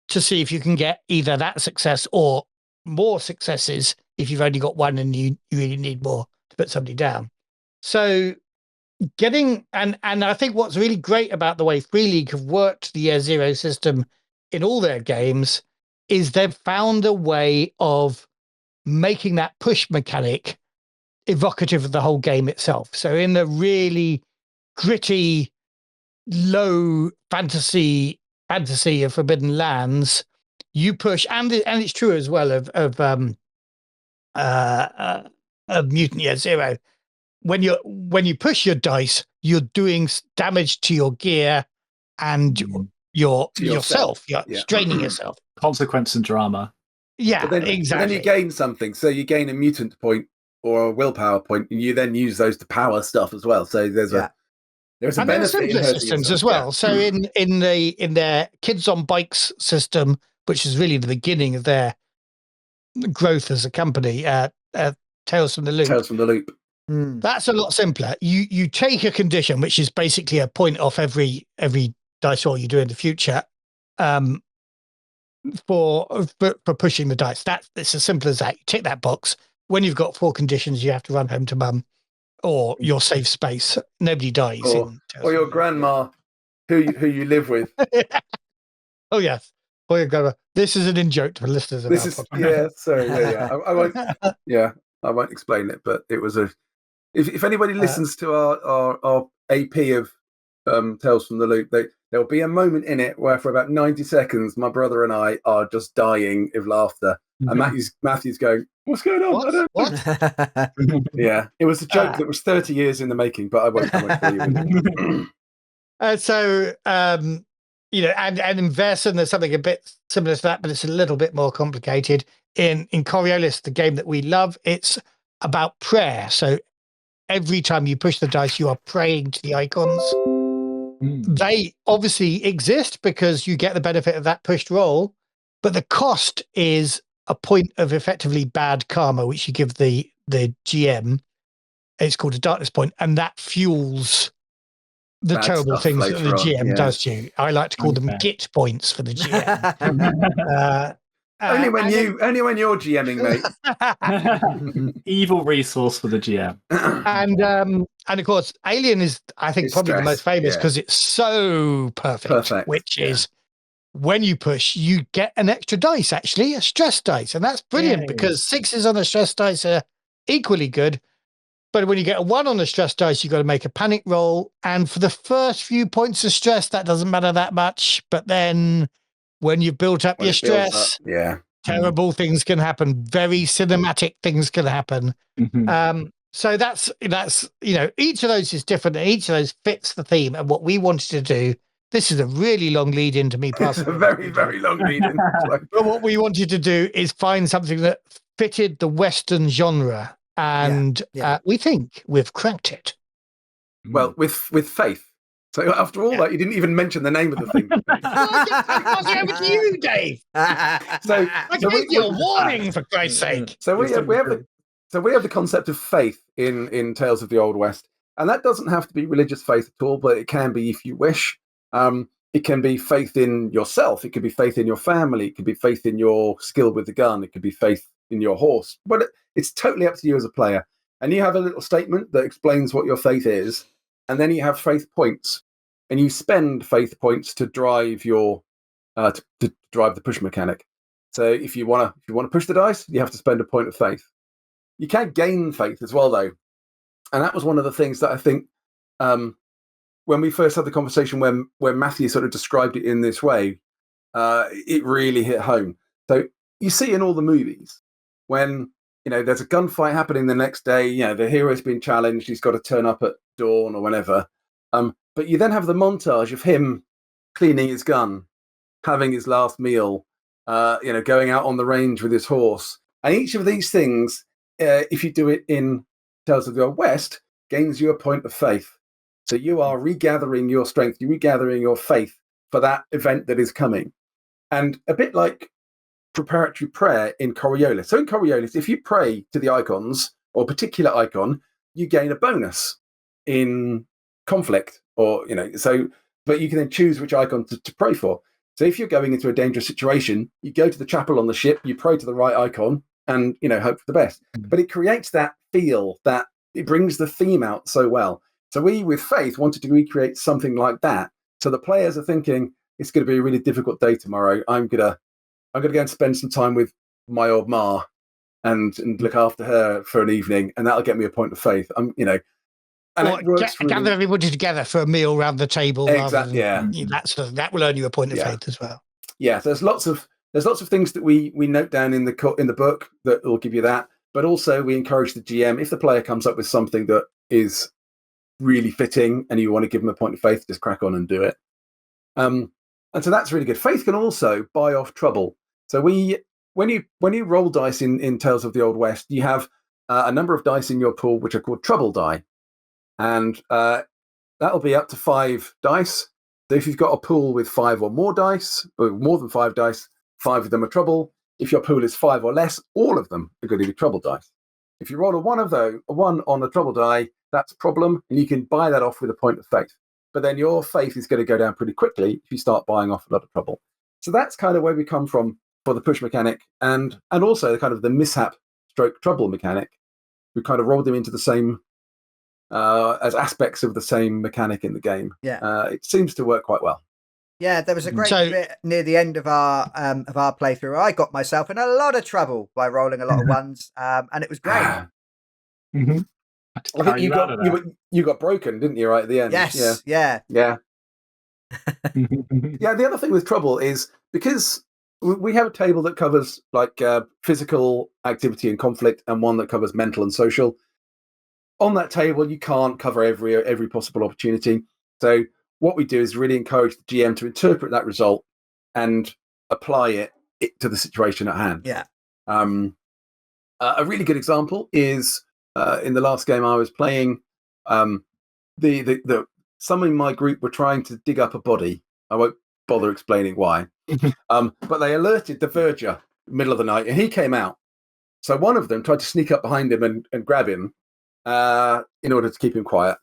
to see if you can get either that success or more successes if you've only got one and you really need more to put somebody down. So getting, and I think what's really great about the way Free League have worked the Year Zero system in all their games is they've found a way of making that push mechanic evocative of the whole game itself. So in the really gritty, low fantasy of Forbidden Lands, you push, and it's true as well of Mutant Year Zero. When you push your dice, you're doing damage to your gear and yourself. You're straining yourself. Consequence and drama. Yeah, But then exactly. you gain something. So you gain a mutant point or a willpower point, and you then use those to power stuff as well. So there's a benefit and there are simpler in hurting systems yourself. as well. Yeah. So in their Kids on Bikes system, which is really the beginning of their growth as a company, Tales from the Loop. Tales from the Loop. That's a lot simpler. You take a condition, which is basically a point off every dice roll you do in the future, for pushing the dice. It's as simple as that. You tick that box. When you've got 4 conditions, you have to run home to mum or your safe space. Nobody dies. Or your grandma, who you live with. Oh yes. Or your grandma. This is an in-joke to the listeners. This is sorry, I won't explain it, but it was a. If anybody listens to our AP of Tales from the Loop, there'll be a moment in it where for about 90 seconds, my brother and I are just dying of laughter, and Matthew's going, "What's going on?" What? Yeah, it was a joke that was 30 years in the making, but I won't bore you with it. So and in Versen, there's something a bit similar to that, but it's a little bit more complicated. In Coriolis, the game that we love, it's about prayer. So every time you push the dice, you are praying to the icons. They obviously exist because you get the benefit of that pushed roll, but the cost is a point of effectively bad karma, which you give the GM. It's called a darkness point, and that fuels the Bad terrible stuff things that the later on, GM yeah. does to you. I like to call them git points for the GM. Only when you're GMing, mate. Evil resource for the GM. And of course, Alien is, I think, It's probably the most stress, famous yeah. because it's so perfect. Which is when you push, you get an extra dice, actually, a stress dice. And that's brilliant because 6s on a stress dice are equally good. But when you get a 1 on the stress dice, you've got to make a panic roll. And for the first few points of stress, that doesn't matter that much. But then when you've built up your stress, terrible things can happen. Very cinematic things can happen. So that's each of those is different. And each of those fits the theme. And what we wanted to do, this is a really long lead into me personally. It's a very, very long lead in. But what we wanted to do is find something that fitted the Western genre. And we think we've cracked it. Well, with faith. So after all that, you didn't even mention the name of the thing. I'll get over to you, Dave. So I gave you a warning, for Christ's sake. So we have the concept of faith in Tales of the Old West, and that doesn't have to be religious faith at all, but it can be if you wish. It can be faith in yourself. It could be faith in your family. It could be faith in your skill with the gun. It could be faith in your horse. But it's totally up to you as a player. And you have a little statement that explains what your faith is, and then you have faith points, and you spend faith points to drive your to drive the push mechanic. So if you want to push the dice, you have to spend a point of faith. You can gain faith as well, though, and that was one of the things that I think when we first had the conversation where Matthew sort of described it in this way, it really hit home. So you see in all the movies when there's a gunfight happening the next day, the hero's been challenged, he's got to turn up at dawn or whenever. But you then have the montage of him cleaning his gun, having his last meal, going out on the range with his horse. And each of these things, if you do it in Tales of the Old West, gains you a point of faith. So you are regathering your strength, you're regathering your faith for that event that is coming. And a bit like preparatory prayer in Coriolis. So in Coriolis, if you pray to the icons or a particular icon, you gain a bonus in conflict, or but you can then choose which icon to pray for. So if you're going into a dangerous situation, you go to the chapel on the ship, you pray to the right icon, and hope for the best. But it creates that feel, that it brings the theme out so well. So we, with Faith, wanted to recreate something like that. So the players are thinking, it's going to be a really difficult day tomorrow. I'm gonna go and spend some time with my old ma and look after her for an evening, and that'll get me a point of faith. And it works gather everybody together for a meal around the table. Exactly. That will earn you a point of faith as well. Yeah. So there's lots of things that we note down in the book that will give you that. But also we encourage the GM, if the player comes up with something that is really fitting and you want to give them a point of faith, just crack on and do it. And so that's really good. Faith can also buy off trouble. So when you roll dice in Tales of the Old West, you have a number of dice in your pool which are called trouble die, and that'll be up to 5 dice. So if you've got a pool with 5 or more dice, or more than 5 dice, 5 of them are trouble. If your pool is 5 or less, all of them are going to be trouble dice. If you roll a 1 on a trouble die, that's a problem, and you can buy that off with a point of faith. But then your faith is going to go down pretty quickly if you start buying off a lot of trouble. So that's kind of where we come from for the push mechanic, and also the kind of the mishap stroke trouble mechanic. We kind of rolled them into the same as aspects of the same mechanic in the game. Yeah, it seems to work quite well. Yeah, there was a great bit near the end of our playthrough. I got myself in a lot of trouble by rolling a lot of ones, and it was great. Mm-hmm. I think you got broken, didn't you, right at the end? Yes. Yeah. Yeah. The other thing with trouble is because we have a table that covers like physical activity and conflict, and one that covers mental and social. On that table, you can't cover every possible opportunity. So what we do is really encourage the GM to interpret that result and apply it to the situation at hand. Yeah. A really good example is in the last game I was playing. Some in my group were trying to dig up a body. I won't bother explaining why. But they alerted the verger middle of the night, and he came out. So one of them tried to sneak up behind him and grab him in order to keep him quiet.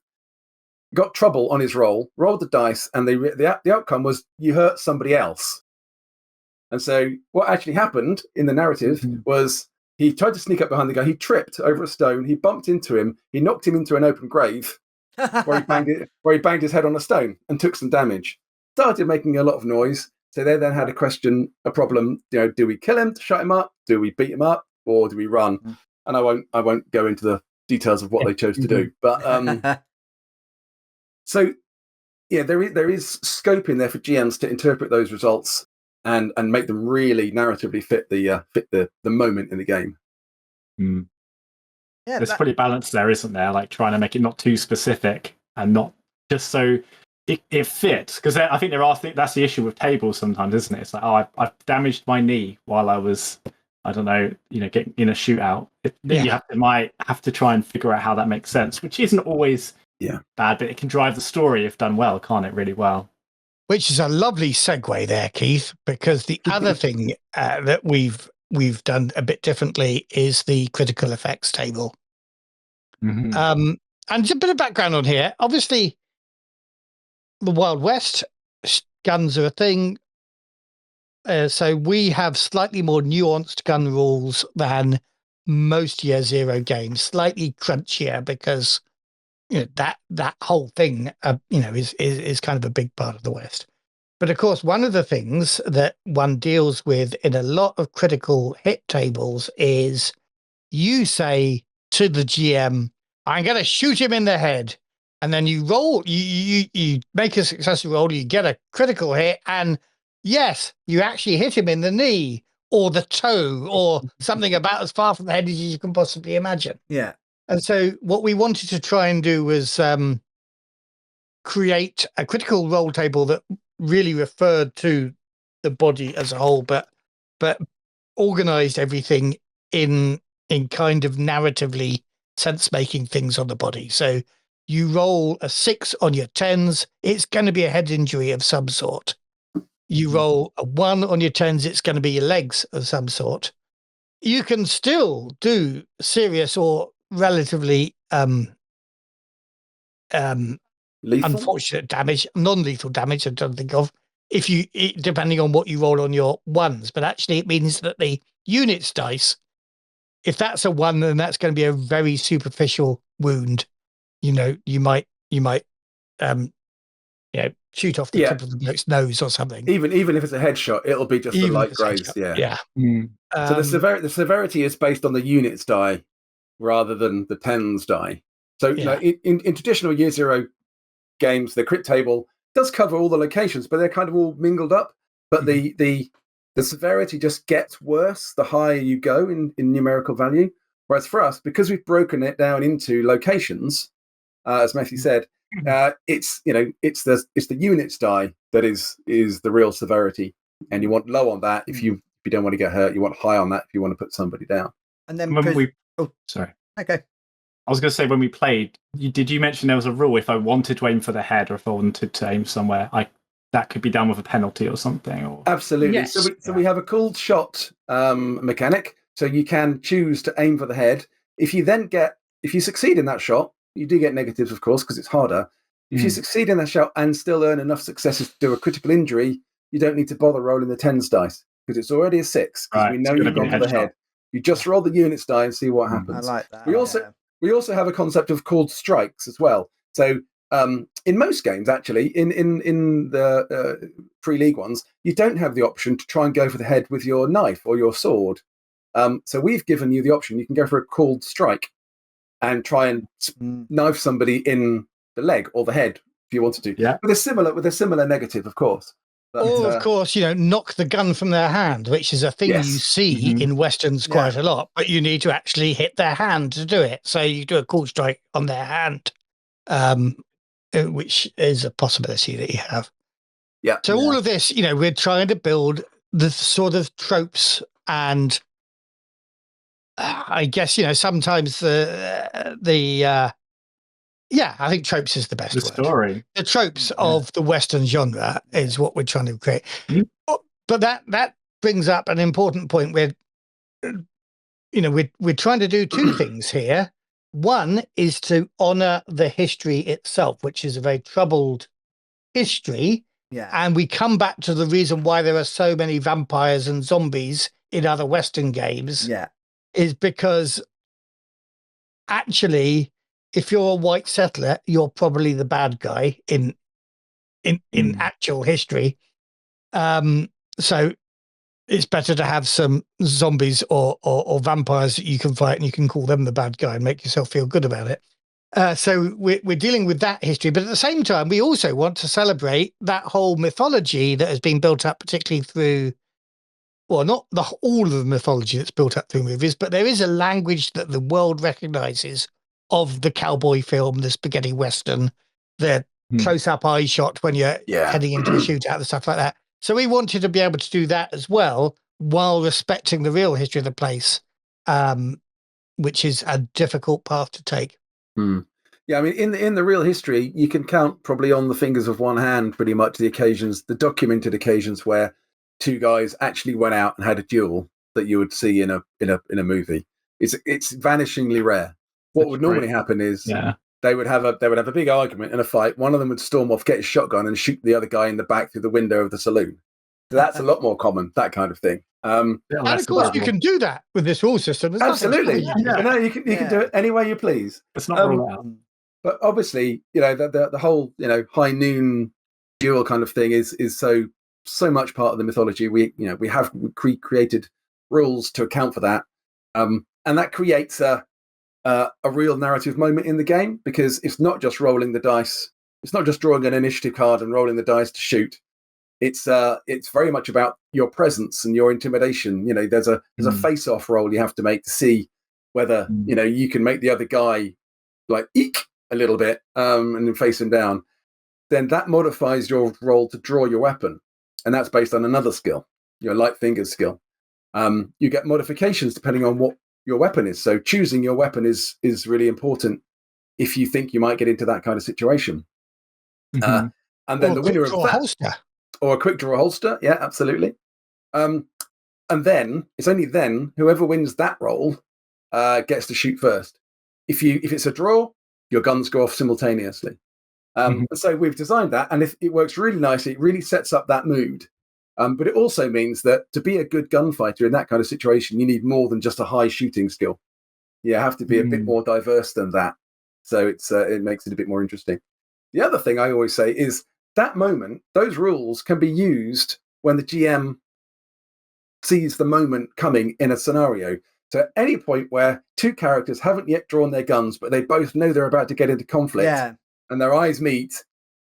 Got trouble on his roll, rolled the dice, and the outcome was you hurt somebody else. And so what actually happened in the narrative was he tried to sneak up behind the guy. He tripped over a stone. He bumped into him. He knocked him into an open grave where he banged his head on a stone and took some damage. Started making a lot of noise. So they then had a problem. Do we kill him to shut him up? Do we beat him up, or do we run? And I won't go into the details of what they chose to do. But so yeah, there is scope in there for GMs to interpret those results and make them really narratively fit the moment in the game. Yeah, there's pretty balance there, isn't there? Like trying to make it not too specific and not just so it fits. Because I think that's the issue with tables sometimes, isn't it? It's like, I've damaged my knee while I was, I don't know, getting in a shootout. You might have to try and figure out how that makes sense, which isn't always bad, but it can drive the story if done well, can't it? Really well. Which is a lovely segue there, Keith, because the other thing that we've done a bit differently is the critical effects table. And just a bit of background on here. Obviously, the Wild West, guns are a thing. So we have slightly more nuanced gun rules than most Year Zero games, slightly crunchier because that whole thing is kind of a big part of the West. But of course, one of the things that one deals with in a lot of critical hit tables is you say to the GM, I'm going to shoot him in the head. And then you roll, you make a successful roll, you get a critical hit, and yes, you actually hit him in the knee or the toe or something about as far from the head as you can possibly imagine. Yeah. And so what we wanted to try and do was create a critical roll table that really referred to the body as a whole, but organized everything in kind of narratively sense-making things on the body. So you roll a 6 on your 10s, it's going to be a head injury of some sort. You roll a 1 on your 10s, it's going to be your legs of some sort. You can still do serious or relatively unfortunate damage, non-lethal damage, I don't think of, depending on what you roll on your 1s. But actually it means that the units dice, if that's a 1, then that's going to be a very superficial wound. You might shoot off the tip of the bloke's nose or something. Even if it's a headshot, it'll be just a light graze. Yeah. So the severity is based on the units die rather than the 10s die. So in traditional Year Zero games, the crit table does cover all the locations, but they're kind of all mingled up. But the severity just gets worse the higher you go in numerical value. Whereas for us, because we've broken it down into locations, as Matthew said, it's the units die that is the real severity, and you want low on that if you don't want to get hurt. You want high on that if you want to put somebody down. And then sorry. Okay. I was going to say, when we played, did you mention there was a rule if I wanted to aim for the head or if I wanted to aim somewhere, that could be done with a penalty or something? Or... Absolutely. Yes. So we have a called shot mechanic. So you can choose to aim for the head. If you succeed in that shot, you do get negatives, of course, because it's harder. If you succeed in that shot and still earn enough successes to do a critical injury, you don't need to bother rolling the 10s dice because it's already a 6. Because we know you've gone for the head. You just roll the units die and see what happens. I like that. We also have a concept of called strikes as well. So in most games, actually, in the pre-league ones, you don't have the option to try and go for the head with your knife or your sword. So we've given you the option. You can go for a called strike and try and knife somebody in the leg or the head if you wanted to. Yeah. With a similar negative, of course. But, of course, knock the gun from their hand, which is a thing you see in Westerns quite a lot, but you need to actually hit their hand to do it. So you do a called strike on their hand, which is a possibility that you have. Yeah. So all of this, we're trying to build the sort of tropes, and I guess, sometimes I think tropes is the best word. Story. The tropes of the Western genre is what we're trying to create. But that brings up an important point where, we're trying to do two things here. One is to honor the history itself, which is a very troubled history. Yeah. And we come back to the reason why there are so many vampires and zombies in other Western games. Yeah. Is because actually, if you're a white settler, you're probably the bad guy in actual history. So it's better to have some zombies or vampires that you can fight, and you can call them the bad guy and make yourself feel good about it. So we're dealing with that history, but at the same time, we also want to celebrate that whole mythology that has been built up, particularly through, well, not all of the mythology that's built up through movies, but there is a language that the world recognizes of the cowboy film, the spaghetti western, the close-up eye shot when you're heading into a shootout and stuff like that. So we wanted to be able to do that as well, while respecting the real history of the place, which is a difficult path to take. Yeah, I mean, in the real history, you can count probably on the fingers of one hand, pretty much the occasions, the documented occasions where two guys actually went out and had a duel that you would see in a movie. It's vanishingly rare. What would normally happen is they would have a big argument and a fight. One of them would storm off, get his shotgun, and shoot the other guy in the back through the window of the saloon. So that's a lot more common, that kind of thing. And of course, you can do that with this rule system. There's absolutely, you can do it any way you please. It's not ruled out. But obviously, the whole high noon duel kind of thing is so much part of the mythology. We have created rules to account for that, and that creates a real narrative moment in the game, because it's not just rolling the dice. It's not just drawing an initiative card and rolling the dice to shoot. It's very much about your presence and your intimidation. There's a face-off roll you have to make to see whether you can make the other guy like eek a little bit and then face him down. Then that modifies your roll to draw your weapon, and that's based on another skill, your light fingers skill. You get modifications depending on what your weapon is. So choosing your weapon is really important if you think you might get into that kind of situation. And then the winner of that, holster. Or a quick draw holster, yeah, absolutely. And then it's only then whoever wins that roll gets to shoot first. If it's a draw, your guns go off simultaneously. And so we've designed that, and if it works really nicely, it really sets up that mood. But it also means that to be a good gunfighter in that kind of situation, you need more than just a high shooting skill. You have to be a bit more diverse than that. So it makes it a bit more interesting. The other thing I always say is that moment, those rules can be used when the GM sees the moment coming in a scenario. So at any point where two characters haven't yet drawn their guns, but they both know they're about to get into conflict, and their eyes meet,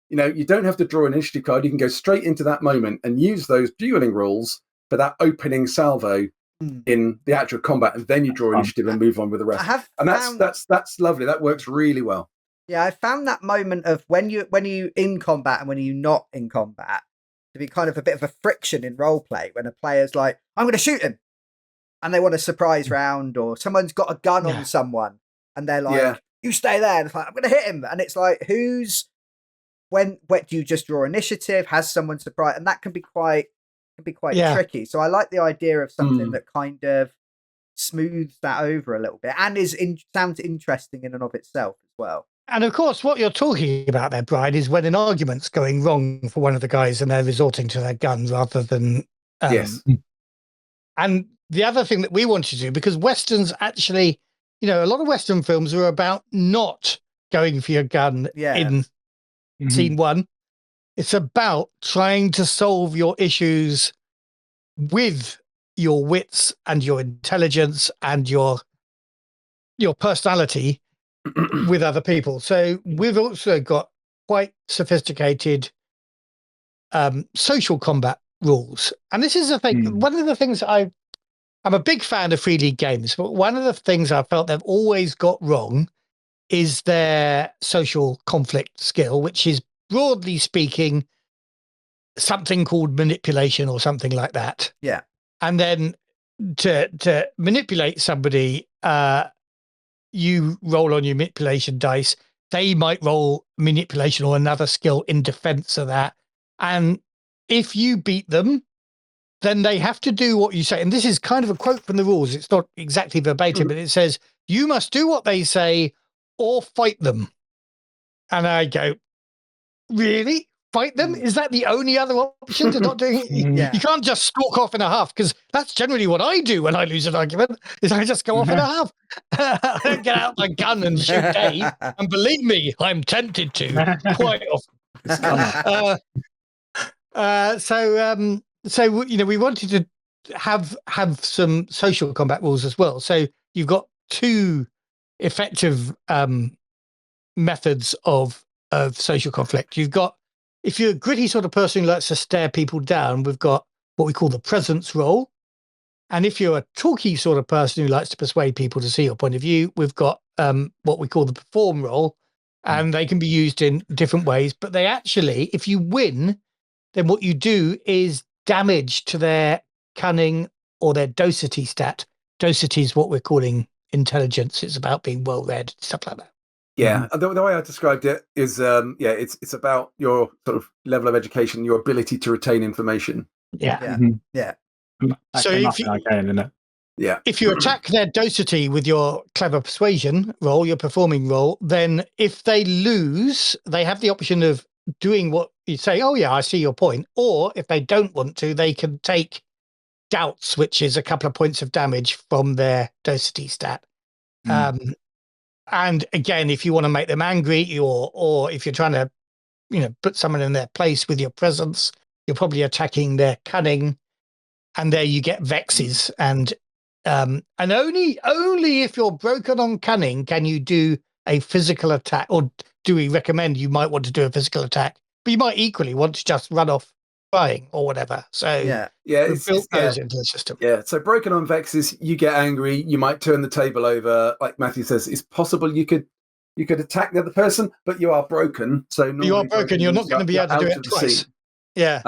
you don't have to draw an initiative card. You can go straight into that moment and use those dueling rules for that opening salvo in the actual combat, and then you draw initiative and move on with the rest. That's lovely. That works really well. Yeah, I found that moment of when you in combat and when you're not in combat to be kind of a bit of a friction in role play, when a player's like, I'm going to shoot him, and they want a surprise round, or someone's got a gun on someone and they're like, you stay there, and it's like, I'm going to hit him, and it's like, when do you just draw initiative? Has someone surprised? And that can be quite tricky. So I like the idea of something that kind of smooths that over a little bit and sounds interesting in and of itself as well. And of course, what you're talking about there, Brian, is when an argument's going wrong for one of the guys and they're resorting to their gun rather than yes. And the other thing that we want to do, because Westerns actually, a lot of Western films are about not going for your gun in scene one. It's about trying to solve your issues with your wits and your intelligence and your personality with other people. So we've also got quite sophisticated social combat rules. And this is the thing. One of the things I'm a big fan of Free League games, but one of the things I felt they've always got wrong is their social conflict skill, which is, broadly speaking, something called manipulation or something like that. Yeah. And then to manipulate somebody, you roll on your manipulation dice. They might roll manipulation or another skill in defense of that. And if you beat them, then they have to do what you say. And this is kind of a quote from the rules. It's not exactly verbatim, but it says, you must do what they say or fight them. And I go, really? Fight them? Is that the only other option to not doing it? You can't just stalk off in a huff, because that's generally what I do when I lose an argument, is I just go off in a huff. I don't get out my gun and shoot Dave. And believe me, I'm tempted to quite often. So we wanted to have some social combat rules as well. So you've got two effective methods of social conflict. You've got, if you're a gritty sort of person who likes to stare people down, we've got what we call the presence roll. And if you're a talky sort of person who likes to persuade people to see your point of view, we've got what we call the perform roll. And they can be used in different ways. But they actually, if you win, then what you do is damage to their cunning or their docility stat. Docility is what we're calling intelligence. It's about being well-read, stuff like that. Yeah, the way I described it is, it's about your sort of level of education, your ability to retain information. Yeah. Yeah. That So came if up in our game, didn't it? Yeah. If you attack their docility with your clever persuasion roll, your performing roll, then if they lose, they have the option of doing what you say, oh, yeah, I see your point. Or if they don't want to, they can take doubts, which is a couple of points of damage from their docility stat. And again, if you want to make them angry or if you're trying to, put someone in their place with your presence, you're probably attacking their cunning. And there you get vexes, and only if you're broken on cunning can you do a physical attack, or do we recommend you might want to do a physical attack? But you might equally want to just run off crying or whatever. So it's built those into the system. Yeah, so broken on vexes, you get angry, you might turn the table over. Like Matthew says, it's possible you could attack the other person, but you are broken. So you are broken. You're not going to be able to do it twice. Scene. Yeah.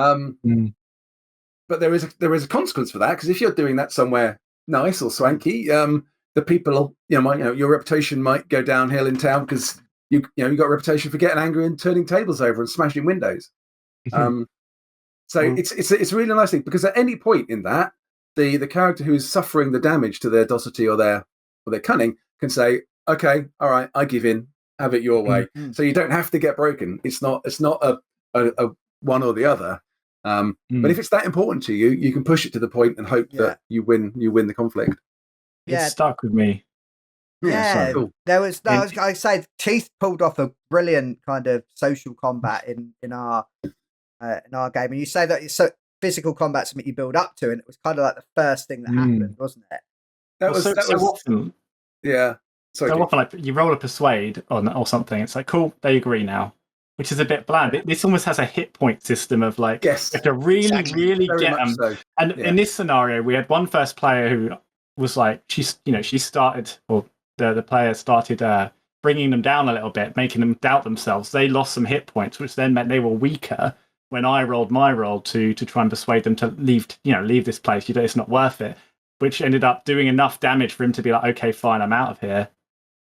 But there is a consequence for that, because if you're doing that somewhere nice or swanky, the people, your reputation might go downhill in town because you got a reputation for getting angry and turning tables over and smashing windows. So it's a really nice thing, because at any point in that, the character who is suffering the damage to their docility or their cunning can say, okay, all right, I give in, have it your way. So you don't have to get broken. It's not a one or the other. But if it's that important to you, you can push it to the point and hope that you win the conflict. It stuck with me. Yeah, cool. I say Keith pulled off a brilliant kind of social combat in our game, and you say that it's physical combat something you build up to, and it was kind of like the first thing that happened, wasn't it? That was often. Yeah. Sorry, so often, like you roll a persuade or something. It's like, cool, they agree now, which is a bit bland. This almost has a hit point system of like, you have to really get them. So. And in this scenario, we had one first player who was like, she started, or the player started bringing them down a little bit, making them doubt themselves. They lost some hit points, which then meant they were weaker. When I rolled my roll to try and persuade them to leave this place, it's not worth it. Which ended up doing enough damage for him to be like, okay, fine, I'm out of here.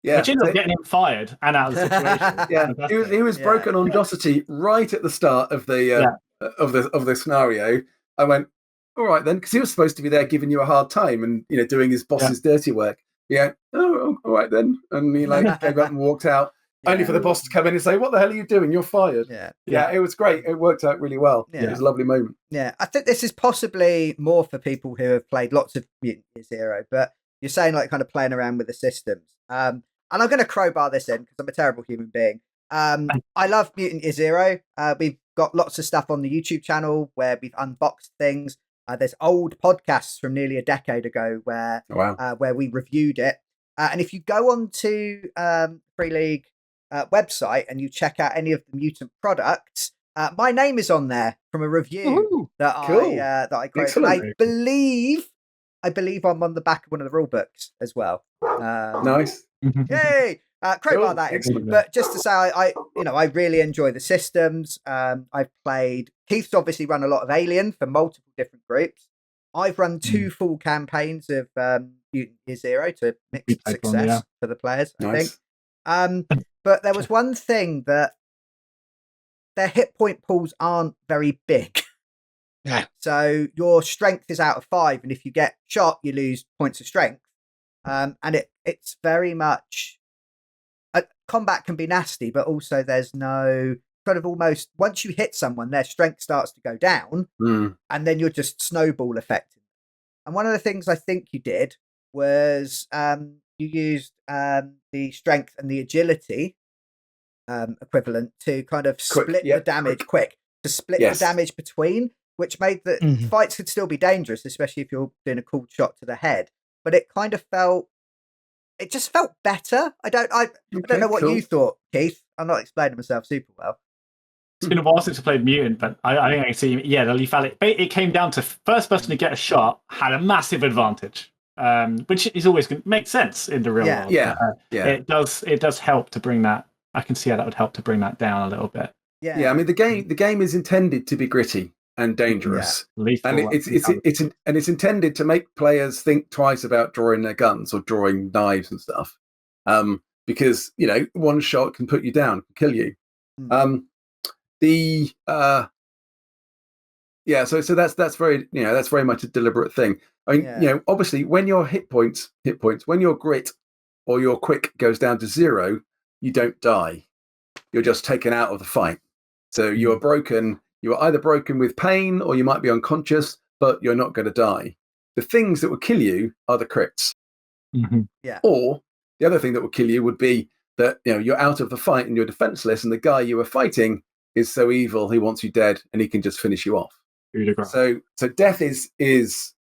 Yeah, which ended up getting him fired and out of the situation. Yeah, he was broken on docility right at the start of the of the scenario. I went, all right then, because he was supposed to be there giving you a hard time and doing his boss's dirty work. Yeah, all right then, and he gave up and walked out. Only for the boss to come in and say, "What the hell are you doing? You're fired." Yeah, it was great. It worked out really well. Yeah. It was a lovely moment. Yeah, I think this is possibly more for people who have played lots of Mutant Year Zero, but you're saying like kind of playing around with the systems. And I'm going to crowbar this in because I'm a terrible human being. I love Mutant Year Zero. We've got lots of stuff on the YouTube channel where we've unboxed things. There's old podcasts from nearly a decade ago where we reviewed it. And if you go on to Free League website and you check out any of the mutant products, my name is on there from a review that I created. I believe I'm on the back of one of the rule books as well. Nice. Yay! Crowbar that in. But just to say, I really enjoy the systems. I've played. Keith's obviously run a lot of Alien for multiple different groups. I've run 2 full campaigns of Mutant Year Zero to mixed success for the players. Nice. I think. But there was one thing that their hit point pools aren't very big. Yeah. So your strength is out of 5, and if you get shot, you lose points of strength. And it's very much combat can be nasty, but also there's no kind of almost once you hit someone, their strength starts to go down, and then you're just snowball affected. And one of the things I think you did was you used the strength and the agility equivalent to kind of split the damage the damage between, which made the fights could still be dangerous, especially if you're doing a cool shot to the head. But it kind of it just felt better. I don't know what you thought, Keith. I'm not explaining myself super well. It's been a while since I played Mutant, but I think I can see, the lethality. It came down to first person to get a shot had a massive advantage, which is always going to make sense in the real world. It does help to bring that. I can see how that would help to bring that down a little bit. Yeah. I mean, the game is intended to be gritty and dangerous, and it's intended to make players think twice about drawing their guns or drawing knives and stuff, because one shot can put you down, kill you. So that's very that's very much a deliberate thing. I mean, obviously when your hit points, when your grit or your quick goes down to 0, you don't die. You're just taken out of the fight. So you're broken. You are either broken with pain or you might be unconscious, but you're not going to die. The things that will kill you are the crits. Or the other thing that will kill you would be that you're out of the fight and you're defenseless, and the guy you were fighting is so evil he wants you dead and he can just finish you off. So death is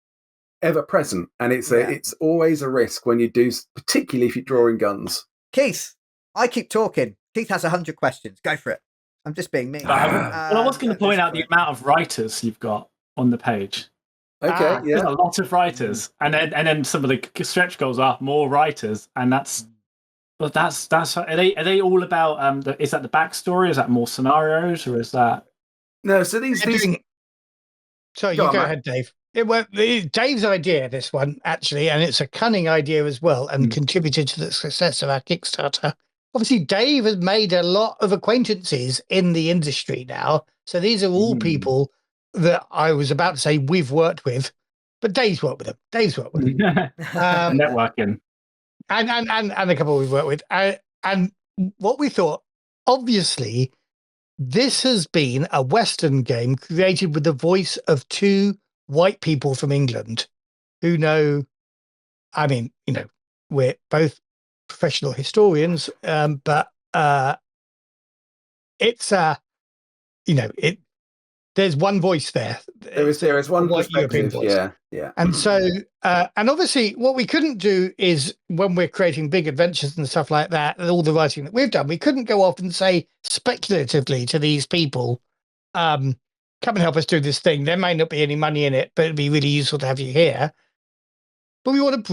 ever present, and it's always a risk when you do, particularly if you're drawing guns. Keith, I keep talking. Keith has 100 questions. Go for it. I'm just being mean. I was going to point out the amount of writers you've got on the page. Okay, There's a lot of writers, and then some of the stretch goals are more writers, and that's are they all about? Is that the backstory? Is that more scenarios, or is that no? So these. Sorry, you go ahead, Dave. Dave's idea, this one actually, and it's a cunning idea as well, and contributed to the success of our Kickstarter. Obviously, Dave has made a lot of acquaintances in the industry now, so these are all people that I was about to say we've worked with, but Dave's worked with them. Networking, and a couple we've worked with, and what we thought, obviously, this has been a Western game created with the voice of 2 white people from England who know. I mean, we're both professional historians, but it's there's one voice there. There is one white European voice. Yeah. And so, and obviously, what we couldn't do is when we're creating big adventures and stuff like that, and all the writing that we've done, we couldn't go off and say speculatively to these people, "Come and help us do this thing." There may not be any money in it, but it'd be really useful to have you here. But we wanted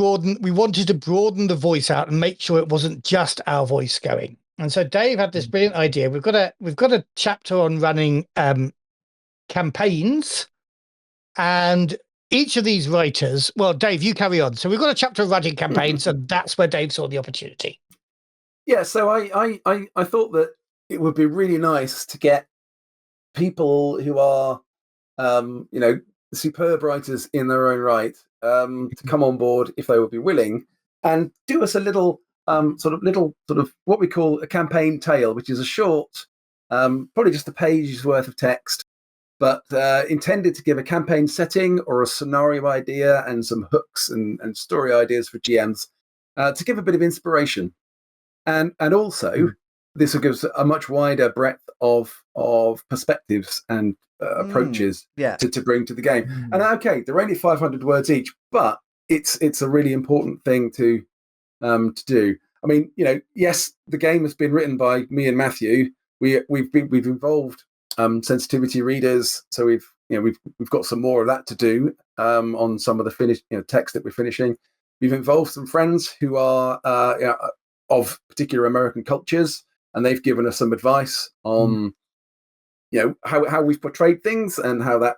to broaden the voice out and make sure it wasn't just our voice going. And so Dave had this brilliant idea. We've got a chapter on running campaigns, and each of these writers. Well, Dave, you carry on. So we've got a chapter on running campaigns, and that's where Dave saw the opportunity. Yeah. So I thought that it would be really nice to get people who are superb writers in their own right to come on board if they would be willing, and do us a little sort of what we call a campaign tale, which is a short, probably just a page's worth of text, but intended to give a campaign setting or a scenario idea and some hooks and story ideas for GMs to give a bit of inspiration, and also this will give us a much wider breadth of perspectives and approaches to bring to the game. And okay, they're only 500 words each, but it's a really important thing to do. I mean, yes, the game has been written by me and Matthew. We've involved sensitivity readers, so we've got some more of that to do on some of the finished text that we're finishing. We've involved some friends who are of particular American cultures, and they've given us some advice on how we've portrayed things and how that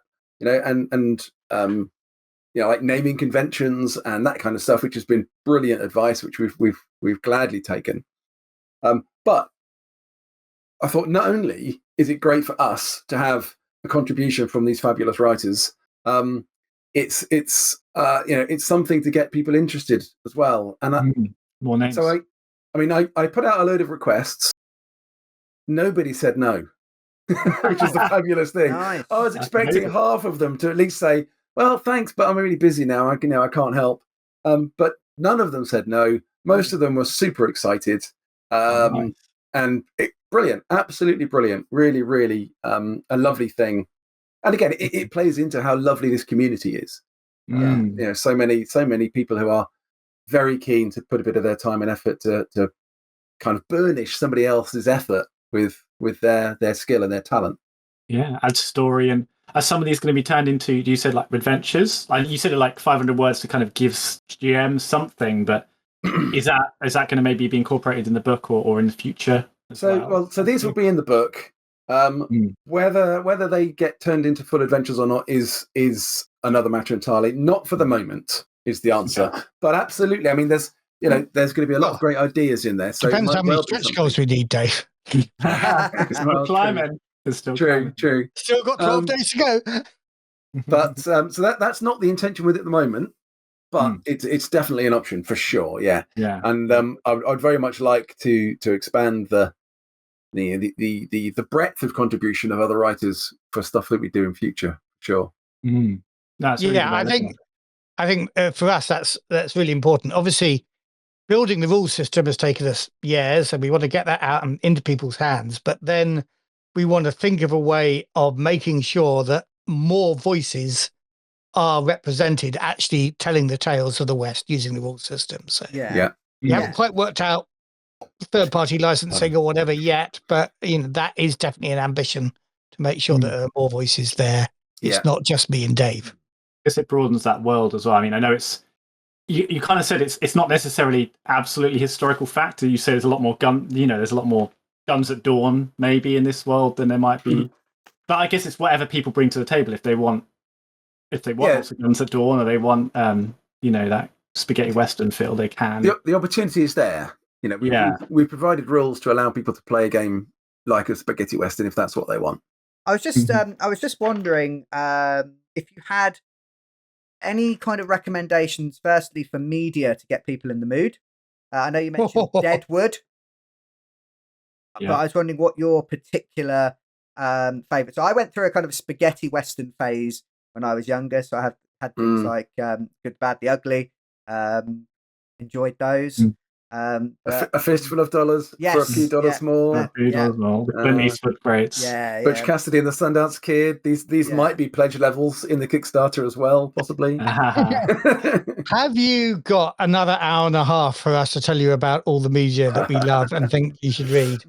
like naming conventions and that kind of stuff, which has been brilliant advice, which we've gladly taken. But I thought not only is it great for us to have a contribution from these fabulous writers, it's something to get people interested as well. And more names. So I put out a load of requests. Nobody said no, which is the fabulous thing. Nice. I was expecting half of them to at least say, "Well, thanks, but I'm really busy now. I can't help." But none of them said no. Most of them were super excited, and brilliant, absolutely brilliant. Really, really a lovely thing. And again, it plays into how lovely this community is. So many people who are very keen to put a bit of their time and effort to kind of burnish somebody else's effort with their skill and their talent. Yeah, add story. And are some of these going to be turned into, you said like adventures? Like you said, like 500 words to kind of give GM something, but is that going to maybe be incorporated in the book or in the future? So these will be in the book. Whether they get turned into full adventures or not is another matter entirely. Not for the moment is the answer. But absolutely, I mean, there's you know, there's going to be a lot of great ideas in there. So Depends it might how many well be stretch something. goals we need, Dave. It's Well, still climbing. It's still True, climbing. true. Still got 12 days to go. But so that's not the intention with it at the moment. But it's definitely an option for sure. Yeah. Yeah. And I'd very much like to expand the breadth of contribution of other writers for stuff that we do in future. Sure. That's really developing. I think for us that's really important. Obviously, building the rule system has taken us years, and we want to get that out and into people's hands. But then we want to think of a way of making sure that more voices are represented, actually telling the tales of the West using the rule system. So we haven't quite worked out third-party licensing or whatever yet, but you know that is definitely an ambition to make sure that there are more voices there. It's not just me and Dave. Because it broadens that world as well. I mean, I know it's you kind of said it's not necessarily absolutely historical fact. You say there's a lot more there's a lot more guns at dawn maybe in this world than there might be. But I guess it's whatever people bring to the table. If they want lots of guns at dawn, or they want that spaghetti western feel, they can. The opportunity is there. You know, we've provided rules to allow people to play a game like a spaghetti western if that's what they want. I was just wondering if you had any kind of recommendations, firstly for media to get people in the mood. I know you mentioned Deadwood, but I was wondering what your particular favourite. So I went through a kind of spaghetti western phase when I was younger. So I have had things like Good, Bad, the Ugly. Enjoyed those. A Fistful of Dollars for a few dollars more. Clint Eastwood greats. Butch Cassidy and the Sundance Kid. These might be pledge levels in the Kickstarter as well, possibly. Have you got another hour and a half for us to tell you about all the media that we love and think you should read?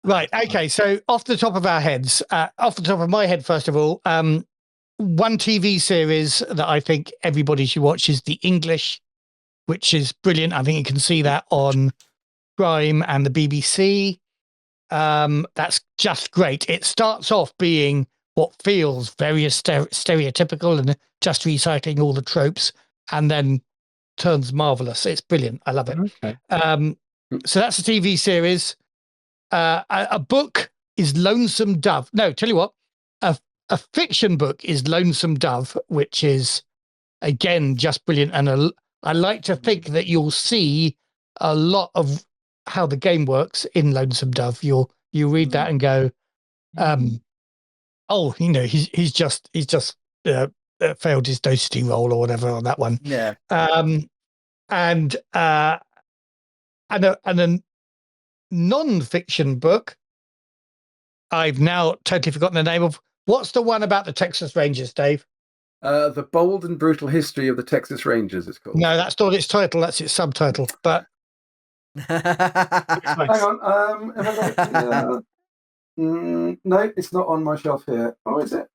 Right. Okay. So off the top of our heads, off the top of my head, first of all, one TV series that I think everybody should watch is The English, which is brilliant. I think you can see that on Prime and the BBC. That's just great. It starts off being what feels very stereotypical and just recycling all the tropes, and then turns marvelous. It's brilliant. I love it. Okay. So that's a TV series. A book is Lonesome Dove. No, tell you what, a fiction book is Lonesome Dove, which is again just brilliant. And I like to think that you'll see a lot of how the game works in Lonesome Dove. You read that and go, oh, you know, he's just failed his dosity roll or whatever on that one. Yeah. And a non-fiction book, I've now totally forgotten the name of. What's the one about the Texas Rangers, Dave? The Bold and Brutal History of the Texas Rangers, it's called. No, that's not its title. That's its subtitle. But hang on. No, it's not on my shelf here. Oh, is it?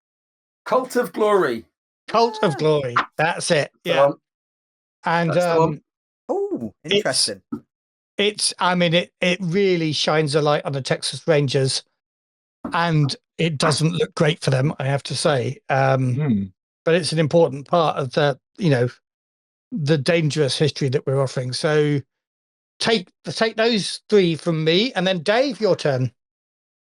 Cult of Glory. Cult of Glory. That's it. Yeah. And oh, interesting. It really shines a light on the Texas Rangers, and it doesn't look great for them, I have to say. But it's an important part of the dangerous history that we're offering. So take those three from me, and then Dave, your turn.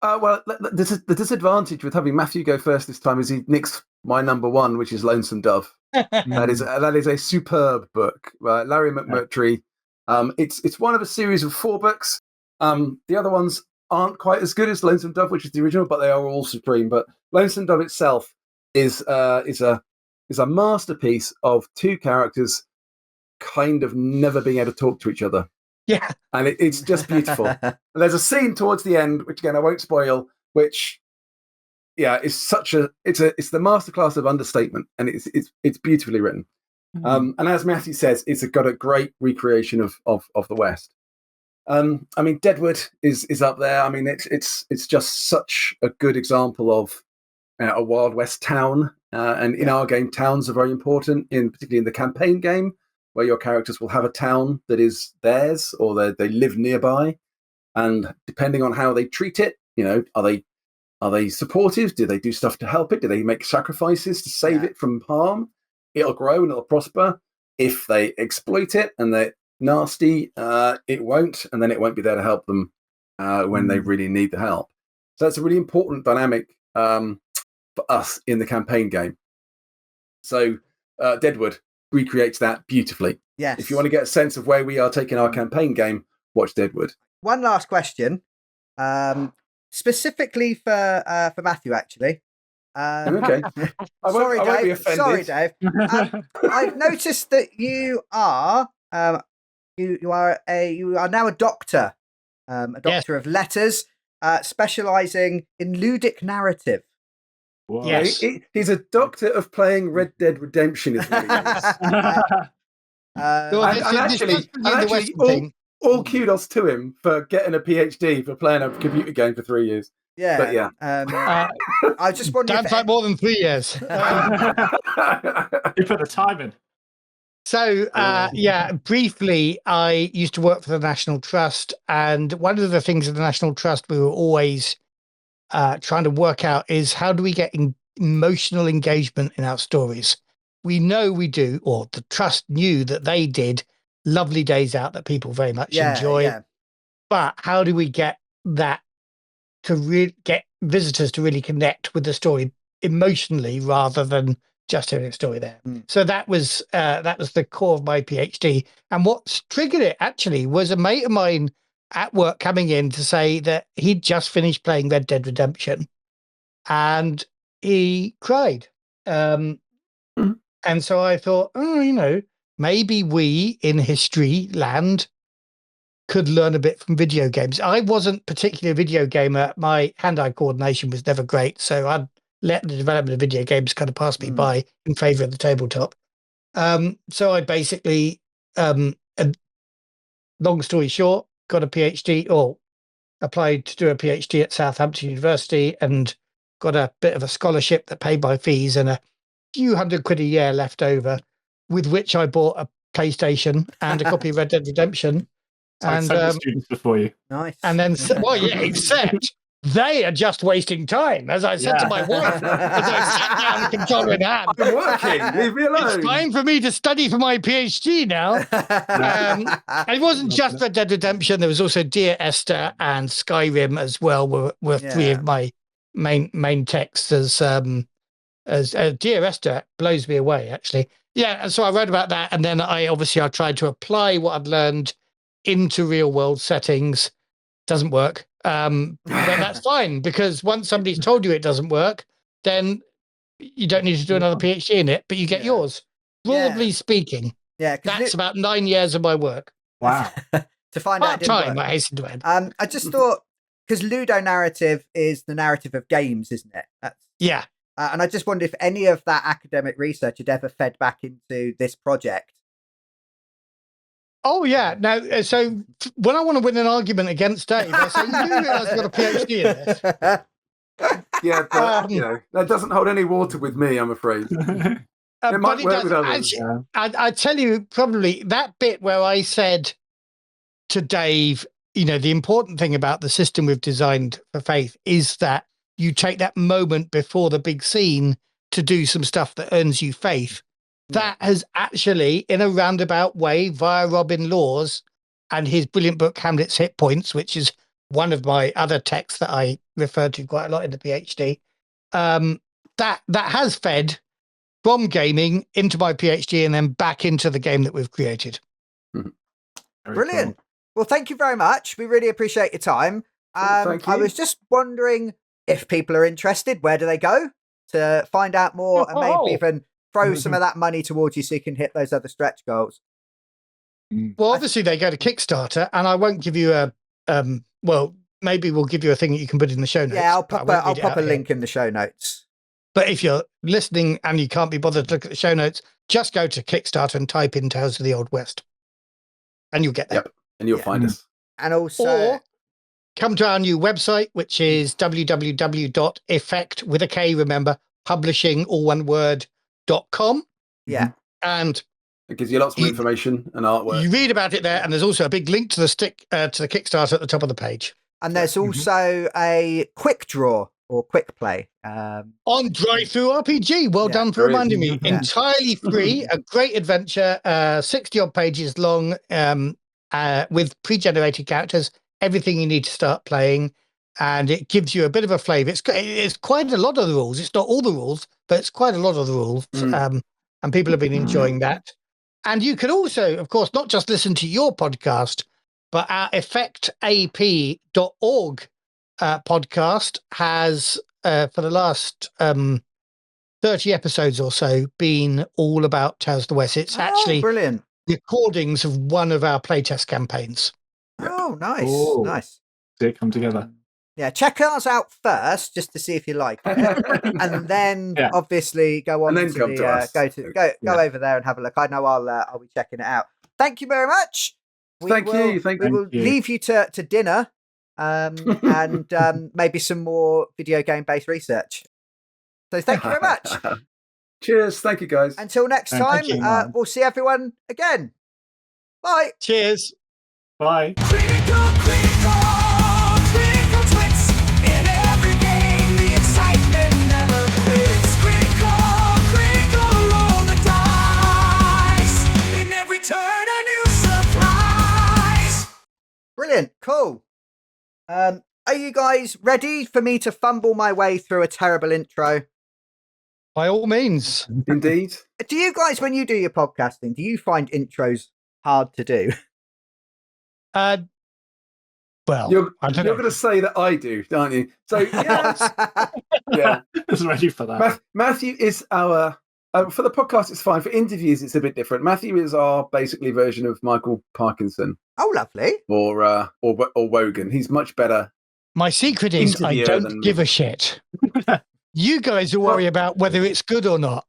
Well, the disadvantage with having Matthew go first this time is he nicks my number one, which is Lonesome Dove. That is a superb book. Larry McMurtry. It's one of a series of 4 books. The other ones aren't quite as good as Lonesome Dove, which is the original, but they are all supreme. But Lonesome Dove itself is a masterpiece of 2 characters kind of never being able to talk to each other. Yeah. And it's just beautiful. And there's a scene towards the end, which again I won't spoil, which is it's the masterclass of understatement, and it's beautifully written. And as Matthew says, it's got a great recreation of the West. I mean, Deadwood is up there. I mean, it's just such a good example of a Wild West town. And in our game, towns are very important, particularly in the campaign game, where your characters will have a town that is theirs, or they live nearby. And depending on how they treat it, are they supportive? Do they do stuff to help it? Do they make sacrifices to save it from harm? It'll grow and it'll prosper. If they exploit it and nasty, it won't, and then it won't be there to help them when they really need the help. So that's a really important dynamic for us in the campaign game. So Deadwood recreates that beautifully. Yes. If you want to get a sense of where we are taking our campaign game, watch Deadwood. One last question, specifically for Matthew, actually. Okay. Sorry, I won't be Dave. offended. Sorry, Dave. I've noticed that you are you are now a doctor, a doctor of letters, specialising in ludic narrative. Whoa. Yes. He's a doctor of playing Red Dead Redemption, is what he is. All kudos to him for getting a PhD for playing a computer game for 3 years. Yeah, but yeah. I just wondered. Sounds like more than 3 years. You put the time in. So, briefly, I used to work for the National Trust, and one of the things in the National Trust we were always trying to work out is how do we get emotional engagement in our stories? We know we do, or the Trust knew that they did lovely days out that people very much enjoy. Yeah. But how do we get that to get visitors to really connect with the story emotionally rather than just hearing a story there? So that was the core of my PhD. And what triggered it actually was a mate of mine at work coming in to say that he'd just finished playing Red Dead Redemption and he cried. And so I thought, maybe we in history land could learn a bit from video games. I wasn't particularly a video gamer. My hand-eye coordination was never great. So I'd let the development of video games kind of pass me by in favor of the tabletop. So I basically, long story short, got a PhD or applied to do a PhD at Southampton University and got a bit of a scholarship that paid my fees and a few £100 a year left over, with which I bought a PlayStation and a copy of Red Dead Redemption. And students before you. Nice. And then, except they are just wasting time, as I said to my wife, as I sat down with the controller in hand. I'm working. Leave me alone. It's time for me to study for my PhD now. And it wasn't just Red Dead Redemption. There was also Dear Esther and Skyrim as well. Were three of my main texts. As Dear Esther blows me away, actually. Yeah, and so I wrote about that, and then I tried to apply what I'd learned into real world settings. Doesn't work. But that's fine, because once somebody's told you it doesn't work, then you don't need to do another PhD in it, but you get yours. Broadly speaking, that's about 9 years of my work. Wow. To find out, time, I hasten to add. I just thought, because ludo narrative is the narrative of games, isn't it? Yeah. And I just wondered if any of that academic research had ever fed back into this project. Oh, yeah. Now, so when I want to win an argument against Dave, I say, you do realise I've got a PhD in this. Yeah, but, that doesn't hold any water with me, I'm afraid. It might work with others. I tell you, probably that bit where I said to Dave, the important thing about the system we've designed for Faith is that you take that moment before the big scene to do some stuff that earns you faith. That has actually, in a roundabout way, via Robin Laws and his brilliant book, Hamlet's Hit Points, which is one of my other texts that I referred to quite a lot in the PhD, that has fed from gaming into my PhD and then back into the game that we've created. Brilliant. Cool. Well, thank you very much. We really appreciate your time. Thank you. I was just wondering if people are interested, where do they go to find out more and maybe even throw some of that money towards you so you can hit those other stretch goals? Well, obviously they go to Kickstarter, and I won't give you maybe we'll give you a thing that you can put in the show notes. Yeah, I'll pop a link in the show notes. But if you're listening and you can't be bothered to look at the show notes, just go to Kickstarter and type in Tales of the Old West, and you'll get there. Yep, and you'll find us. And also, or come to our new website, which is www.effekt, with a K, remember, publishing, all one word, .com. Yeah. And it gives you lots of information and artwork. You read about it there, and there's also a big link to the Kickstarter at the top of the page. And there's also a quick draw or quick play. On Drive Through RPG. Well Yeah, done for there is. reminding me. Yeah. Entirely free, a great adventure, 60 odd pages long, with pre-generated characters, everything you need to start playing. And it gives you a bit of a flavor. It's quite a lot of the rules. It's not all the rules, but it's quite a lot of the rules. And people have been enjoying that. And you can also, of course, not just listen to your podcast, but our effektap.org podcast has, for the last 30 episodes or so, been all about Tales of the West. It's actually brilliant. recordings of one of our playtest campaigns. Oh, nice. Ooh. Nice. Did it come together? Yeah, check ours out first just to see if you like it, and then obviously go on And then to come the to us. go over there and have a look. I know I'll be checking it out. Thank you very much. Thank you. We will leave you to dinner, and maybe some more video game based research. So thank you very much. Cheers. Thank you, guys. Until next time, you. we'll see everyone again. Bye. Cheers. Bye. Brilliant. Cool. Are you guys ready for me to fumble my way through a terrible intro? By all means. Indeed. Do you guys, when you do your podcasting, do you find intros hard to do? Well, You're I don't know. going to say that I do, aren't you? So, yeah. I was ready for that. Matthew is our... for the podcast, it's fine. For interviews, it's a bit different. Matthew is our basically version of Michael Parkinson. Oh, lovely. Or Wogan. He's much better. My secret is I interviewer don't than give me. a shit. You guys will worry about whether it's good or not.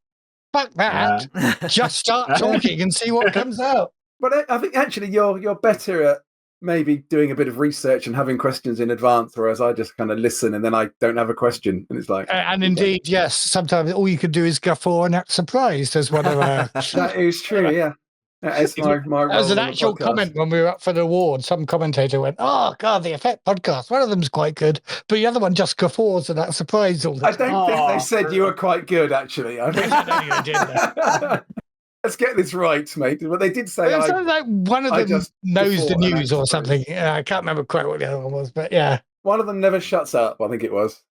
Fuck that. Just start talking and see what comes out. But I think actually you're better at maybe doing a bit of research and having questions in advance, whereas I just kind of listen and then I don't have a question. And it's like... And indeed, yes, sometimes all you can do is guffaw and act surprised as one of our... That is true, yeah. That is my role. As an on the actual podcast. comment when we were up for the award, some commentator went, "Oh God, the Effekt podcast. One of them's quite good, but the other one just guffaws and that's surprised all the I time." don't think they said you were quite good, actually. I think... I don't think I did that. Let's get this right, mate. But they did say It sounds like one of I them just knows the guffaw and news act or something. I can't remember quite what the other one was, but yeah. one of them never shuts up, I think it was.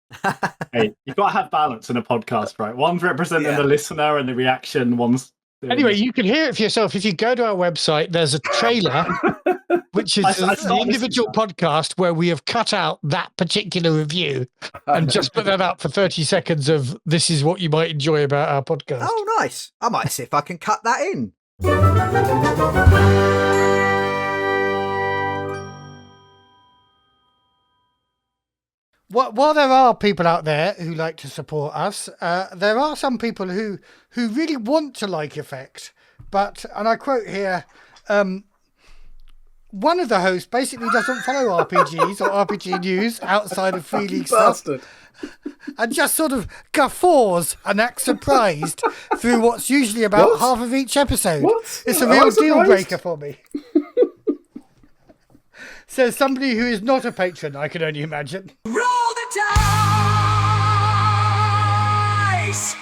Hey, you've got to have balance in a podcast, right? One's representing the listener and the reaction, one's... Anyway, you can hear it for yourself. If you go to our website, there's a trailer, which is the individual podcast where we have cut out that particular review and just put that up for 30 seconds of this is what you might enjoy about our podcast. Oh, nice. I might see if I can cut that in. While there are people out there who like to support us, there are some people who really want to like Effekt, but, and I quote here, one of the hosts basically doesn't follow RPGs or RPG news outside of Free League stuff, and just sort of guffaws and acts surprised through what's usually about half of each episode. What? It's a Am I real deal surprised? breaker for me. Says somebody who is not a patron, I can only imagine. Roll the dice!